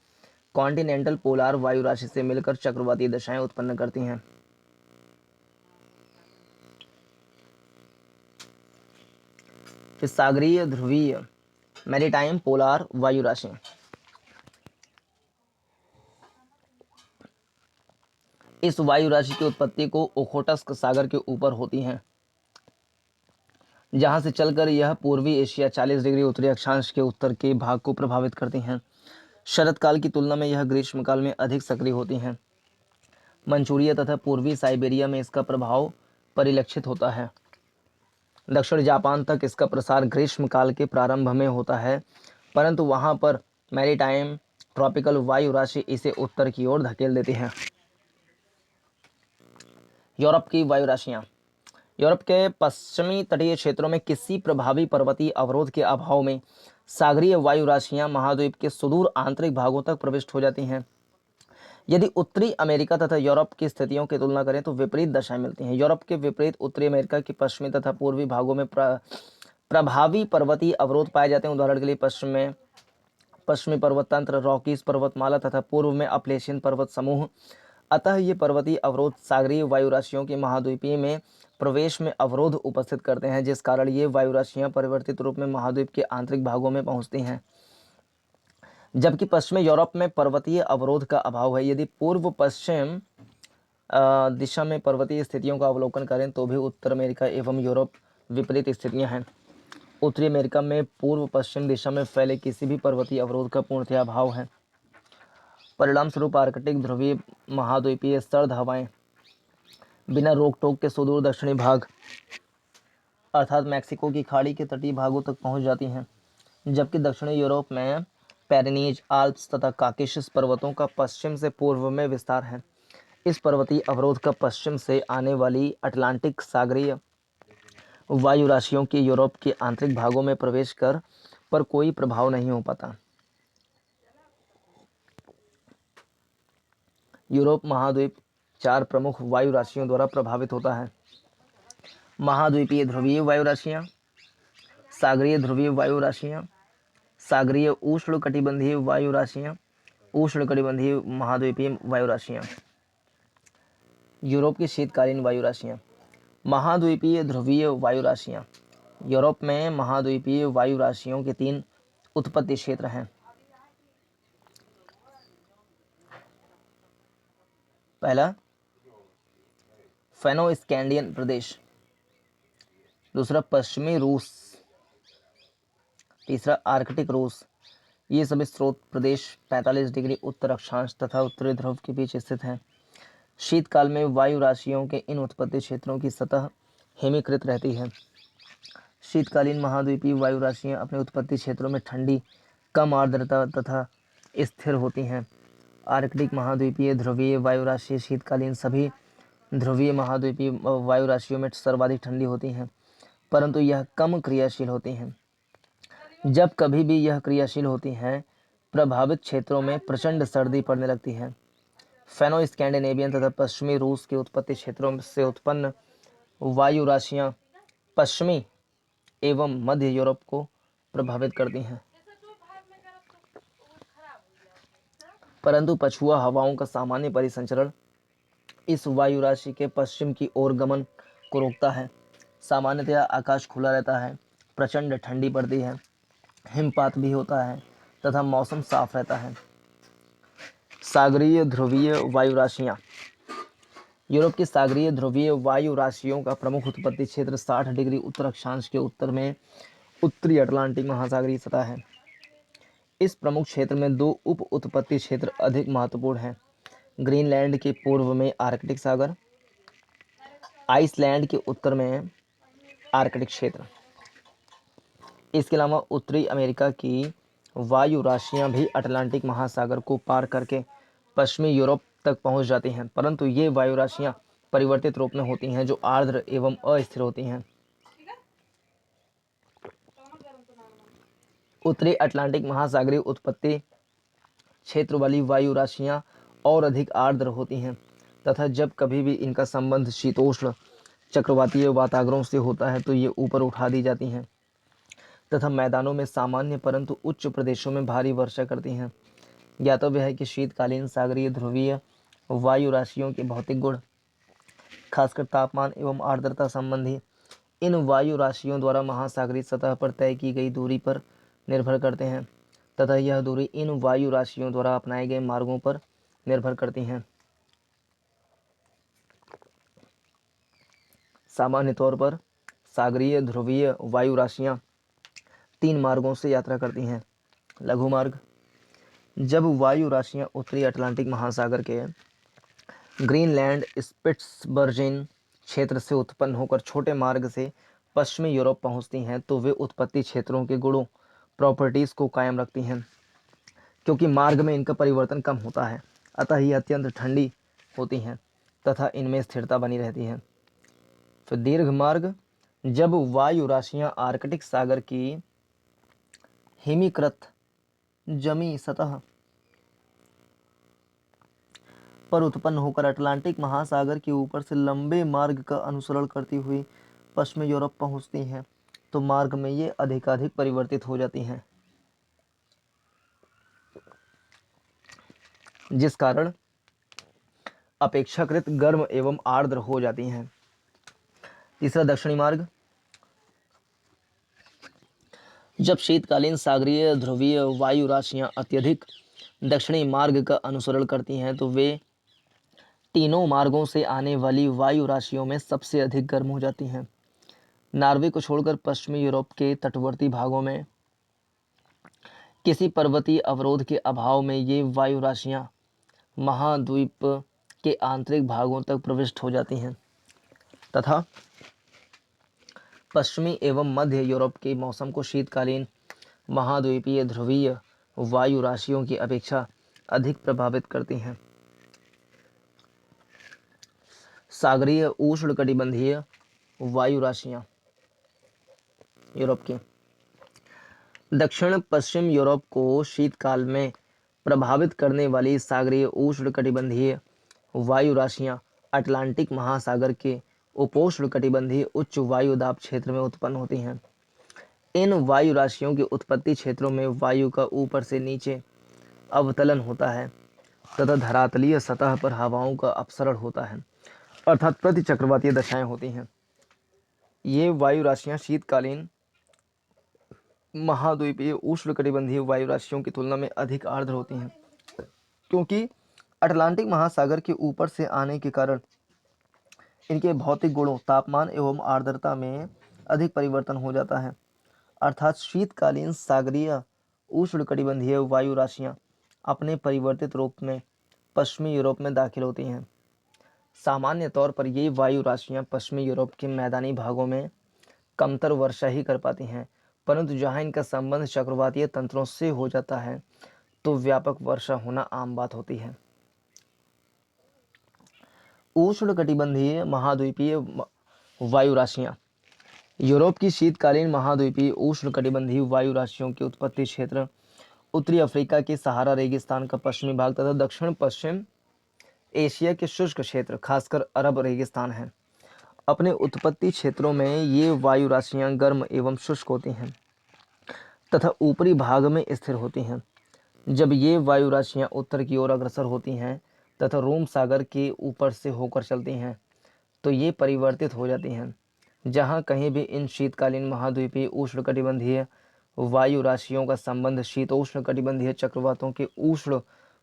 Speaker 1: कॉन्टिनेंटल पोलार वायु राशि से मिलकर चक्रवाती दशाएं उत्पन्न करती हैं। फिर सागरीय ध्रुवीय मैरीटाइम पोलार वायु राशि। इस वायु राशि की उत्पत्ति को ओखोटस्क सागर के ऊपर होती है, जहां से चलकर यह पूर्वी एशिया 40 डिग्री उत्तरी अक्षांश के उत्तर के भाग को प्रभावित करती हैं। शरद काल की तुलना में यह ग्रीष्मकाल में अधिक सक्रिय होती हैं। मंचूरिया तथा पूर्वी साइबेरिया में इसका प्रभाव परिलक्षित होता है। दक्षिण जापान तक इसका प्रसार ग्रीष्मकाल के प्रारंभ में होता है, परंतु वहां पर मैरीटाइम ट्रॉपिकल वायु राशि इसे उत्तर की ओर धकेल देती है। यूरोप की वायु राशियां। यूरोप के पश्चिमी तटीय क्षेत्रों में किसी प्रभावी पर्वतीय अवरोध के अभाव में सागरीय वायु राशियां महाद्वीप के सुदूर आंतरिक भागों तक प्रविष्ट हो जाती हैं। यदि उत्तरी अमेरिका तथा यूरोप की स्थितियों की तुलना करें तो विपरीत दशाएं मिलती हैं। यूरोप के विपरीत उत्तरी अमेरिका के पश्चिमी तथा पूर्वी भागों में प्रभावी पर्वतीय अवरोध पाए जाते हैं। उदाहरण के लिए पश्चिमी पर्वत तंत्र, रॉकीज पर्वतमाला तथा पूर्व में अपलेशियन पर्वत समूह। अतः ये पर्वतीय अवरोध सागरीय वायु राशियों के महाद्वीपीय में प्रवेश में अवरोध उपस्थित करते हैं, जिस कारण ये वायु राशियां परिवर्तित रूप में महाद्वीप के आंतरिक भागों में पहुंचती हैं। जबकि पश्चिमी यूरोप में पर्वतीय अवरोध का अभाव है। यदि पूर्व पश्चिम दिशा में पर्वतीय स्थितियों का अवलोकन करें तो भी उत्तर अमेरिका एवं यूरोप विपरीत स्थितियां हैं। उत्तरी अमेरिका में पूर्व पश्चिम दिशा में फैले किसी भी पर्वतीय अवरोध का पूर्णतः अभाव है। परिणाम स्वरूप आर्कटिक ध्रुवीय महाद्वीपीय सर्द हवाएं बिना रोक टोक के सुदूर दक्षिणी भाग अर्थात मैक्सिको की खाड़ी के तटीय भागों तक पहुंच जाती हैं, जबकि दक्षिणी यूरोप में पेरिनीज, आल्प्स तथा काकेशस पर्वतों का पश्चिम से पूर्व में विस्तार है। इस पर्वतीय अवरोध का पश्चिम से आने वाली अटलांटिक सागरीय वायु राशियों के यूरोप के आंतरिक भागों में प्रवेश कर पर कोई प्रभाव नहीं हो पाता। यूरोप महाद्वीप 4 प्रमुख वायु राशियों द्वारा प्रभावित होता है। महाद्वीपीय ध्रुवीय वायु राशियां, सागरीय ध्रुवीय वायु राशियां, सागरीय उष्णकटिबंधीय वायु राशियां, उष्णकटिबंधीय महाद्वीपीय वायु राशियां। यूरोप की शीतकालीन वायु राशियाँ। महाद्वीपीय ध्रुवीय वायु राशियाँ। यूरोप में महाद्वीपीय वायु राशियों के 3 उत्पत्ति क्षेत्र हैं। पहला फेनो-स्कैंडियन प्रदेश, दूसरा पश्चिमी रूस, तीसरा आर्कटिक रूस। ये सभी स्रोत प्रदेश 45 डिग्री उत्तर अक्षांश तथा उत्तरी ध्रुव के बीच स्थित हैं। शीतकाल में वायु राशियों के इन उत्पत्ति क्षेत्रों की सतह हिमीकृत रहती है। शीतकालीन महाद्वीपीय वायु राशियाँ अपने उत्पत्ति क्षेत्रों में ठंडी, कम आर्द्रता तथा स्थिर होती हैं। आर्कटिक महाद्वीपीय ध्रुवीय वायु राशि शीतकालीन सभी ध्रुवीय महाद्वीपीय वायु राशियों में सर्वाधिक ठंडी होती हैं, परंतु यह कम क्रियाशील होती हैं। जब कभी भी यह क्रियाशील होती हैं, प्रभावित क्षेत्रों में प्रचंड सर्दी पड़ने लगती है। फेनो स्कैंडिनेवियन तथा पश्चिमी रूस के उत्पत्ति क्षेत्रों से उत्पन्न वायु राशियाँ पश्चिमी एवं मध्य यूरोप को प्रभावित करती हैं, परंतु पछुआ हवाओं का सामान्य परिसंचरण इस वायु राशि के पश्चिम की ओर गमन को रोकता है। सामान्यतया आकाश खुला रहता है, प्रचंड ठंडी पड़ती है, हिमपात भी होता है तथा मौसम साफ रहता है। सागरीय ध्रुवीय वायु राशियाँ। यूरोप की सागरीय ध्रुवीय वायु राशियों का प्रमुख उत्पत्ति क्षेत्र 60 डिग्री उत्तर अक्षांश के उत्तर में उत्तरी अटलांटिक महासागरीय सतह है। इस प्रमुख क्षेत्र में 2 उप उत्पत्ति क्षेत्र अधिक महत्वपूर्ण हैं। ग्रीनलैंड के पूर्व में आर्कटिक सागर, आइसलैंड के उत्तर में आर्कटिक क्षेत्र। इसके अलावा उत्तरी अमेरिका की वायु राशियां भी अटलांटिक महासागर को पार करके पश्चिमी यूरोप तक पहुंच जाती हैं, परंतु ये वायु राशियां परिवर्तित रूप में होती हैं जो आर्द्र एवं अस्थिर होती हैं। उत्तरी अटलांटिक महासागरीय उत्पत्ति क्षेत्र वाली वायु राशियां और अधिक आर्द्र होती हैं तथा जब कभी भी इनका संबंध शीतोष्ण चक्रवातीय वातावरणों से होता है तो ये ऊपर उठा दी जाती हैं तथा मैदानों में सामान्य परंतु उच्च प्रदेशों में भारी वर्षा करती हैं। ज्ञातव्य है कि शीतकालीन सागरीय ध्रुवीय वायु राशियों के भौतिक गुण, खासकर तापमान एवं आर्द्रता संबंधी, इन वायु राशियों द्वारा महासागरीय सतह पर तय की गई दूरी पर निर्भर करते हैं तथा यह दूरी इन वायु राशियों द्वारा अपनाए गए मार्गों पर निर्भर करती हैं। सामान्य तौर पर सागरीय ध्रुवीय वायु राशियां 3 मार्गों से यात्रा करती हैं। लघु मार्ग। जब वायु राशियां उत्तरी अटलांटिक महासागर के ग्रीनलैंड स्पिट्सबर्जिन क्षेत्र से उत्पन्न होकर छोटे मार्ग से पश्चिमी यूरोप पहुंचती हैं तो वे उत्पत्ति क्षेत्रों के गुणों, प्रॉपर्टीज को कायम रखती हैं। क्योंकि मार्ग में इनका परिवर्तन कम होता है, अतः ये अत्यंत ठंडी होती हैं तथा इनमें स्थिरता बनी रहती है। फिर दीर्घ मार्ग। जब वायु राशियां आर्कटिक सागर की हिमीकृत जमी सतह पर उत्पन्न होकर अटलांटिक महासागर के ऊपर से लंबे मार्ग का अनुसरण करती हुई पश्चिमी यूरोप पहुंचती हैं तो मार्ग में ये अधिकाधिक परिवर्तित हो जाती हैं, जिस कारण अपेक्षाकृत गर्म एवं आर्द्र हो जाती हैं। तीसरा दक्षिणी मार्ग। जब शीतकालीन सागरीय ध्रुवीय वायु राशियां अत्यधिक दक्षिणी मार्ग का अनुसरण करती हैं तो वे तीनों मार्गों से आने वाली वायु राशियों में सबसे अधिक गर्म हो जाती हैं। नॉर्वे को छोड़कर पश्चिमी यूरोप के तटवर्ती भागों में किसी पर्वतीय अवरोध के अभाव में ये वायु राशियां महाद्वीप के आंतरिक भागों तक प्रविष्ट हो जाती हैं तथा पश्चिमी एवं मध्य यूरोप के मौसम को शीतकालीन महाद्वीपीय ध्रुवीय वायु राशियों की अपेक्षा अधिक प्रभावित करती हैं। सागरीय उष्णकटिबंधीय वायु राशियां। यूरोप की दक्षिण पश्चिम यूरोप को शीतकाल में प्रभावित करने वाली सागरीय उष्णकटिबंधीय वायु राशियां अटलांटिक महासागर के उपोष्णकटिबंधीय उच्च वायु दाब क्षेत्र में उत्पन्न होती हैं। इन वायु राशियों के उत्पत्ति क्षेत्रों में वायु का ऊपर से नीचे अवतलन होता है तथा धरातलीय सतह पर हवाओं का अपसरण होता है अर्थात प्रति चक्रवातीय दशाएं होती हैं। ये वायु राशियां शीतकालीन महाद्वीपीय उष्णकटिबंधीय वायु राशियों की तुलना में अधिक आर्द्र होती हैं, क्योंकि अटलांटिक महासागर के ऊपर से आने के कारण इनके भौतिक गुणों, तापमान एवं आर्द्रता में अधिक परिवर्तन हो जाता है। अर्थात शीतकालीन सागरीय उष्णकटिबंधीय वायु राशियां अपने परिवर्तित रूप में पश्चिमी यूरोप में दाखिल होती हैं। सामान्य तौर पर ये वायु राशियां पश्चिमी यूरोप के मैदानी भागों में कमतर वर्षा ही कर पाती हैं, परंतु जहां इनका संबंध चक्रवातीय तंत्रों से हो जाता है तो व्यापक वर्षा होना आम बात होती है। उष्णकटिबंधीय महाद्वीपीय वायु राशियां यूरोप की शीतकालीन महाद्वीपीय उष्णकटिबंधीय वायु राशियों के उत्पत्ति क्षेत्र उत्तरी अफ्रीका के सहारा रेगिस्तान का पश्चिमी भाग तथा दक्षिण पश्चिम एशिया के शुष्क क्षेत्र, खासकर अरब रेगिस्तान है। अपने उत्पत्ति क्षेत्रों में ये वायु राशियां गर्म एवं शुष्क होती हैं तथा ऊपरी भाग में स्थिर होती हैं। जब ये वायु राशियां उत्तर की ओर अग्रसर होती हैं तथा रोम सागर के ऊपर से होकर चलती हैं तो ये परिवर्तित हो जाती हैं। जहाँ कहीं भी इन शीतकालीन महाद्वीपीय उष्णकटिबंधीय वायु राशियों का संबंध शीतोष्ण कटिबंधीय चक्रवातों के उष्ण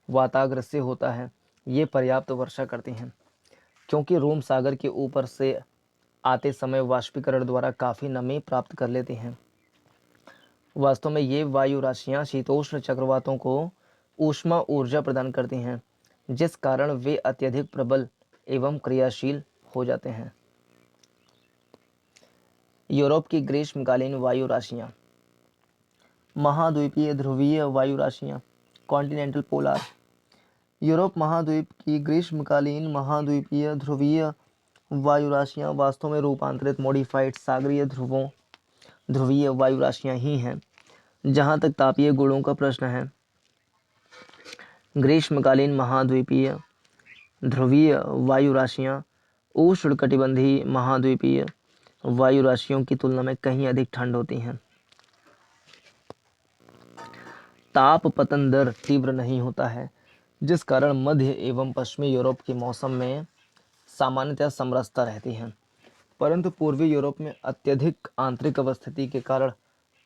Speaker 1: वाताग्र से होता है, ये पर्याप्त वर्षा करती हैं, क्योंकि रोम सागर के ऊपर से आते समय वाष्पीकरण द्वारा काफ़ी नमी प्राप्त कर लेती हैं। वास्तव में ये वायु राशियाँ शीतोष्ण चक्रवातों को ऊष्मा ऊर्जा प्रदान करती हैं, जिस कारण वे अत्यधिक प्रबल एवं क्रियाशील हो जाते हैं। यूरोप की ग्रीष्मकालीन वायु राशियाँ महाद्वीपीय ध्रुवीय वायु राशियाँ कॉन्टिनेंटल पोलार यूरोप महाद्वीप की ग्रीष्मकालीन महाद्वीपीय ध्रुवीय वायु राशियाँ वास्तव में रूपांतरित मॉडिफाइड सागरीय ध्रुवीय वायु राशियाँ ही हैं। जहाँ तक तापीय गुणों का प्रश्न है, ग्रीष्मकालीन महाद्वीपीय ध्रुवीय वायु राशियाँ उष्णकटिबंधीय महाद्वीपीय वायु राशियों की तुलना में कहीं अधिक ठंड होती हैं। ताप पतन दर तीव्र नहीं होता है, जिस कारण मध्य एवं पश्चिमी यूरोप के मौसम में सामान्यतः समरसता रहती है, परंतु पूर्वी यूरोप में अत्यधिक आंतरिक अवस्थिति के कारण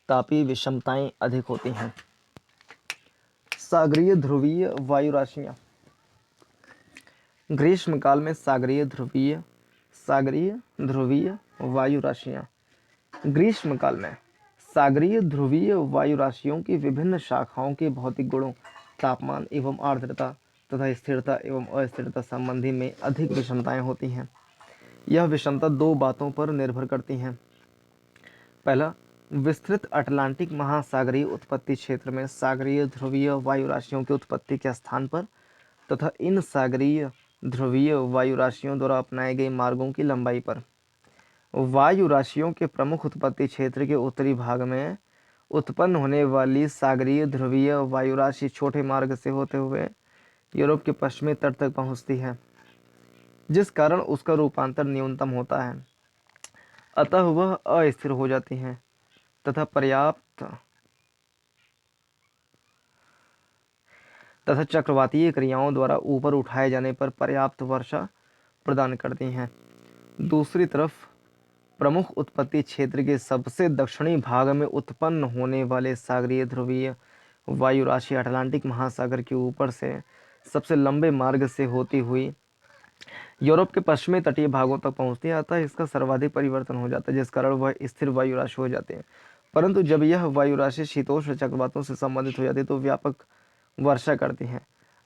Speaker 1: तापीय विषमताएं अधिक होती हैं। सागरीय ध्रुवीय वायु राशियाँ ग्रीष्मकाल में सागरीय ध्रुवीय वायु राशियाँ ग्रीष्मकाल में सागरीय ध्रुवीय वायु राशियों की विभिन्न शाखाओं के भौतिक गुणों, तापमान एवं आर्द्रता तथा स्थिरता एवं अस्थिरता संबंधी में अधिक विषमताएं होती हैं। यह विषमता दो बातों पर निर्भर करती हैं। पहला, विस्तृत अटलांटिक महासागरीय उत्पत्ति क्षेत्र में सागरीय ध्रुवीय वायु राशियों की उत्पत्ति के स्थान पर तथा इन सागरीय ध्रुवीय वायु राशियों द्वारा अपनाए गए मार्गों की लंबाई पर। वायु राशियों के प्रमुख उत्पत्ति क्षेत्र के उत्तरी भाग में उत्पन्न होने वाली सागरीय ध्रुवीय वायु राशि छोटे मार्ग से होते हुए यूरोप के पश्चिमी तट तक पहुंचती है, जिस कारण उसका रूपांतर न्यूनतम होता है, अतः वह अस्थिर हो जाती हैं तथा चक्रवातीय क्रियाओं द्वारा ऊपर उठाए जाने पर पर्याप्त वर्षा प्रदान करती हैं। दूसरी तरफ प्रमुख उत्पत्ति क्षेत्र के सबसे दक्षिणी भाग में उत्पन्न होने वाले सागरीय ध्रुवीय वायु राशि अटलांटिक महासागर के ऊपर से सबसे लंबे मार्ग से होती हुई यूरोप के पश्चिमी तटीय भागों तक पहुंचती है, अतः इसका सर्वाधिक परिवर्तन हो जाता है, जिस कारण वह स्थिर वायु राशि हो जाती है। परंतु जब यह वायु राशि शीतोष्ण चक्रवातों से संबंधित हो जाती है तो व्यापक वर्षा करती है।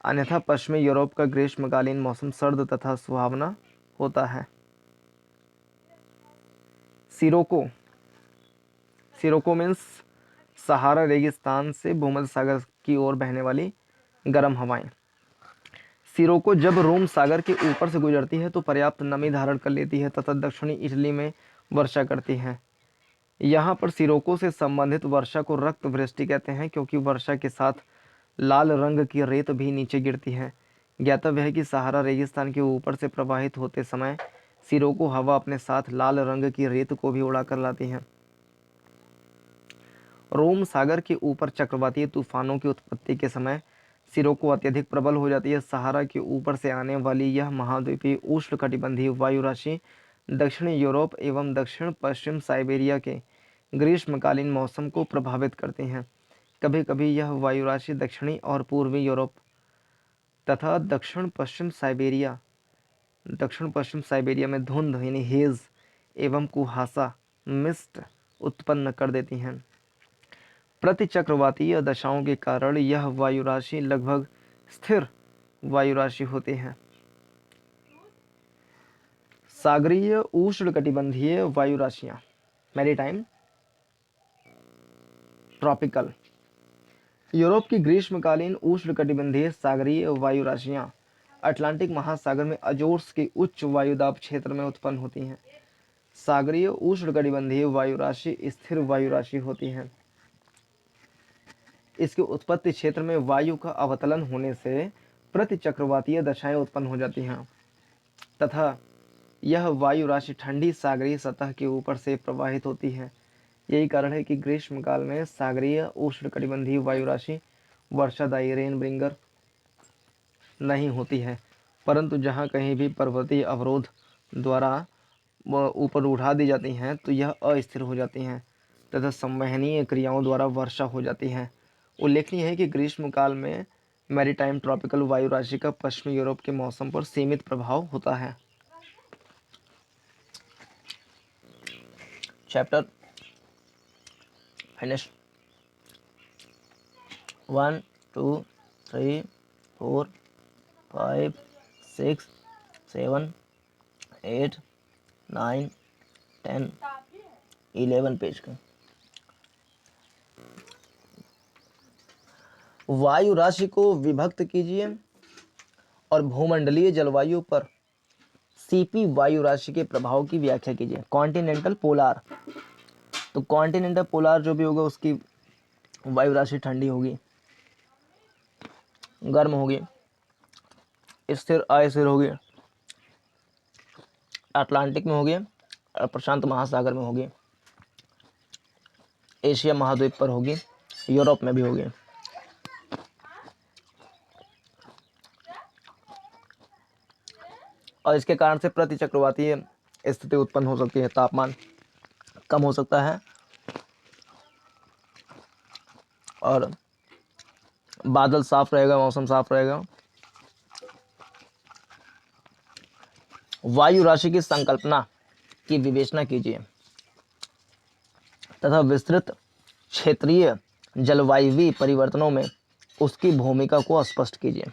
Speaker 1: अन्यथा पश्चिमी यूरोप का ग्रीष्मकालीन मौसम सर्द तथा सुहावना होता है। सिरोको मीन्स सहारा रेगिस्तान से भूमध्य सागर की ओर बहने वाली गर्म हवाएं। सिरोको जब रोम सागर के ऊपर से गुजरती है तो पर्याप्त नमी धारण कर लेती है तथा दक्षिणी इटली में वर्षा करती है। यहाँ पर सिरोको से संबंधित वर्षा को रक्त वृष्टि कहते हैं, क्योंकि वर्षा के साथ लाल रंग की रेत भी नीचे गिरती है। ज्ञातव्य है कि सहारा रेगिस्तान के ऊपर से प्रवाहित होते समय सिरोको हवा अपने साथ लाल रंग की रेत को भी उड़ा कर लाती है। रोम सागर के ऊपर चक्रवातीय तूफानों की उत्पत्ति के समय सिरोको अत्यधिक प्रबल हो जाती है। सहारा के ऊपर से आने वाली यह महाद्वीपीय उष्णकटिबंधीय वायु राशि दक्षिणी यूरोप एवं दक्षिण पश्चिम साइबेरिया के ग्रीष्मकालीन मौसम को प्रभावित करती हैं। कभी कभी यह वायु राशि दक्षिणी और पूर्वी यूरोप तथा दक्षिण पश्चिम साइबेरिया में धुंध यानी हेज एवं कुहासा मिस्ट उत्पन्न कर देती हैं। प्रतिचक्रवातीय दशाओं के कारण यह वायु राशि लगभग स्थिर वायु राशि होती है। सागरीय उष्णकटिबंधीय वायु राशियां मैरीटाइम ट्रॉपिकल। यूरोप की ग्रीष्मकालीन उष्णकटिबंधीय सागरीय वायु राशियां अटलांटिक महासागर में अजोर्स के उच्च वायुदाब क्षेत्र में उत्पन्न होती हैं। सागरीय उष्णकटिबंधीय वायु राशि स्थिर वायु राशि होती है। इसके उत्पत्ति क्षेत्र में वायु का अवतलन होने से प्रतिचक्रवातीय दशाएं उत्पन्न हो जाती हैं तथा यह वायु राशि ठंडी सागरीय सतह के ऊपर से प्रवाहित होती है। यही कारण है कि ग्रीष्मकाल में सागरीय उष्णकटिबंधीय वायु राशि वर्षादायी रेन ब्रिंगर नहीं होती है, परंतु जहाँ कहीं भी पर्वतीय अवरोध द्वारा ऊपर उठा दी जाती हैं तो यह अस्थिर हो जाती हैं तथा संवहनीय क्रियाओं द्वारा वर्षा हो जाती है। उल्लेखनीय है कि ग्रीष्मकाल में मैरीटाइम ट्रॉपिकल वायु राशि का पश्चिमी यूरोप के मौसम पर सीमित प्रभाव होता है। Chapter finish. 1 2 3 4 5 6 7 8 9 10 11 पेज का। वायु राशि को विभक्त कीजिए और भूमंडलीय जलवायु पर सीपी वायु राशि के प्रभाव की व्याख्या कीजिए। कॉन्टिनेंटल पोलार, तो कॉन्टिनेंटल पोलार जो भी होगा उसकी वायु राशि ठंडी होगी, गर्म होगी, स्थिर अस्थिर होगी, अटलांटिक में होगी और प्रशांत महासागर में होगी, एशिया महाद्वीप पर होगी, यूरोप में भी होगी। और इसके कारण से प्रतिचक्रवातीय स्थिति उत्पन्न हो सकती है। तापमान कम हो सकता है और बादल साफ रहेगा, मौसम साफ रहेगा। वायु राशि की संकल्पना की विवेचना कीजिए तथा विस्तृत क्षेत्रीय जलवायवीय परिवर्तनों में उसकी भूमिका को स्पष्ट कीजिए।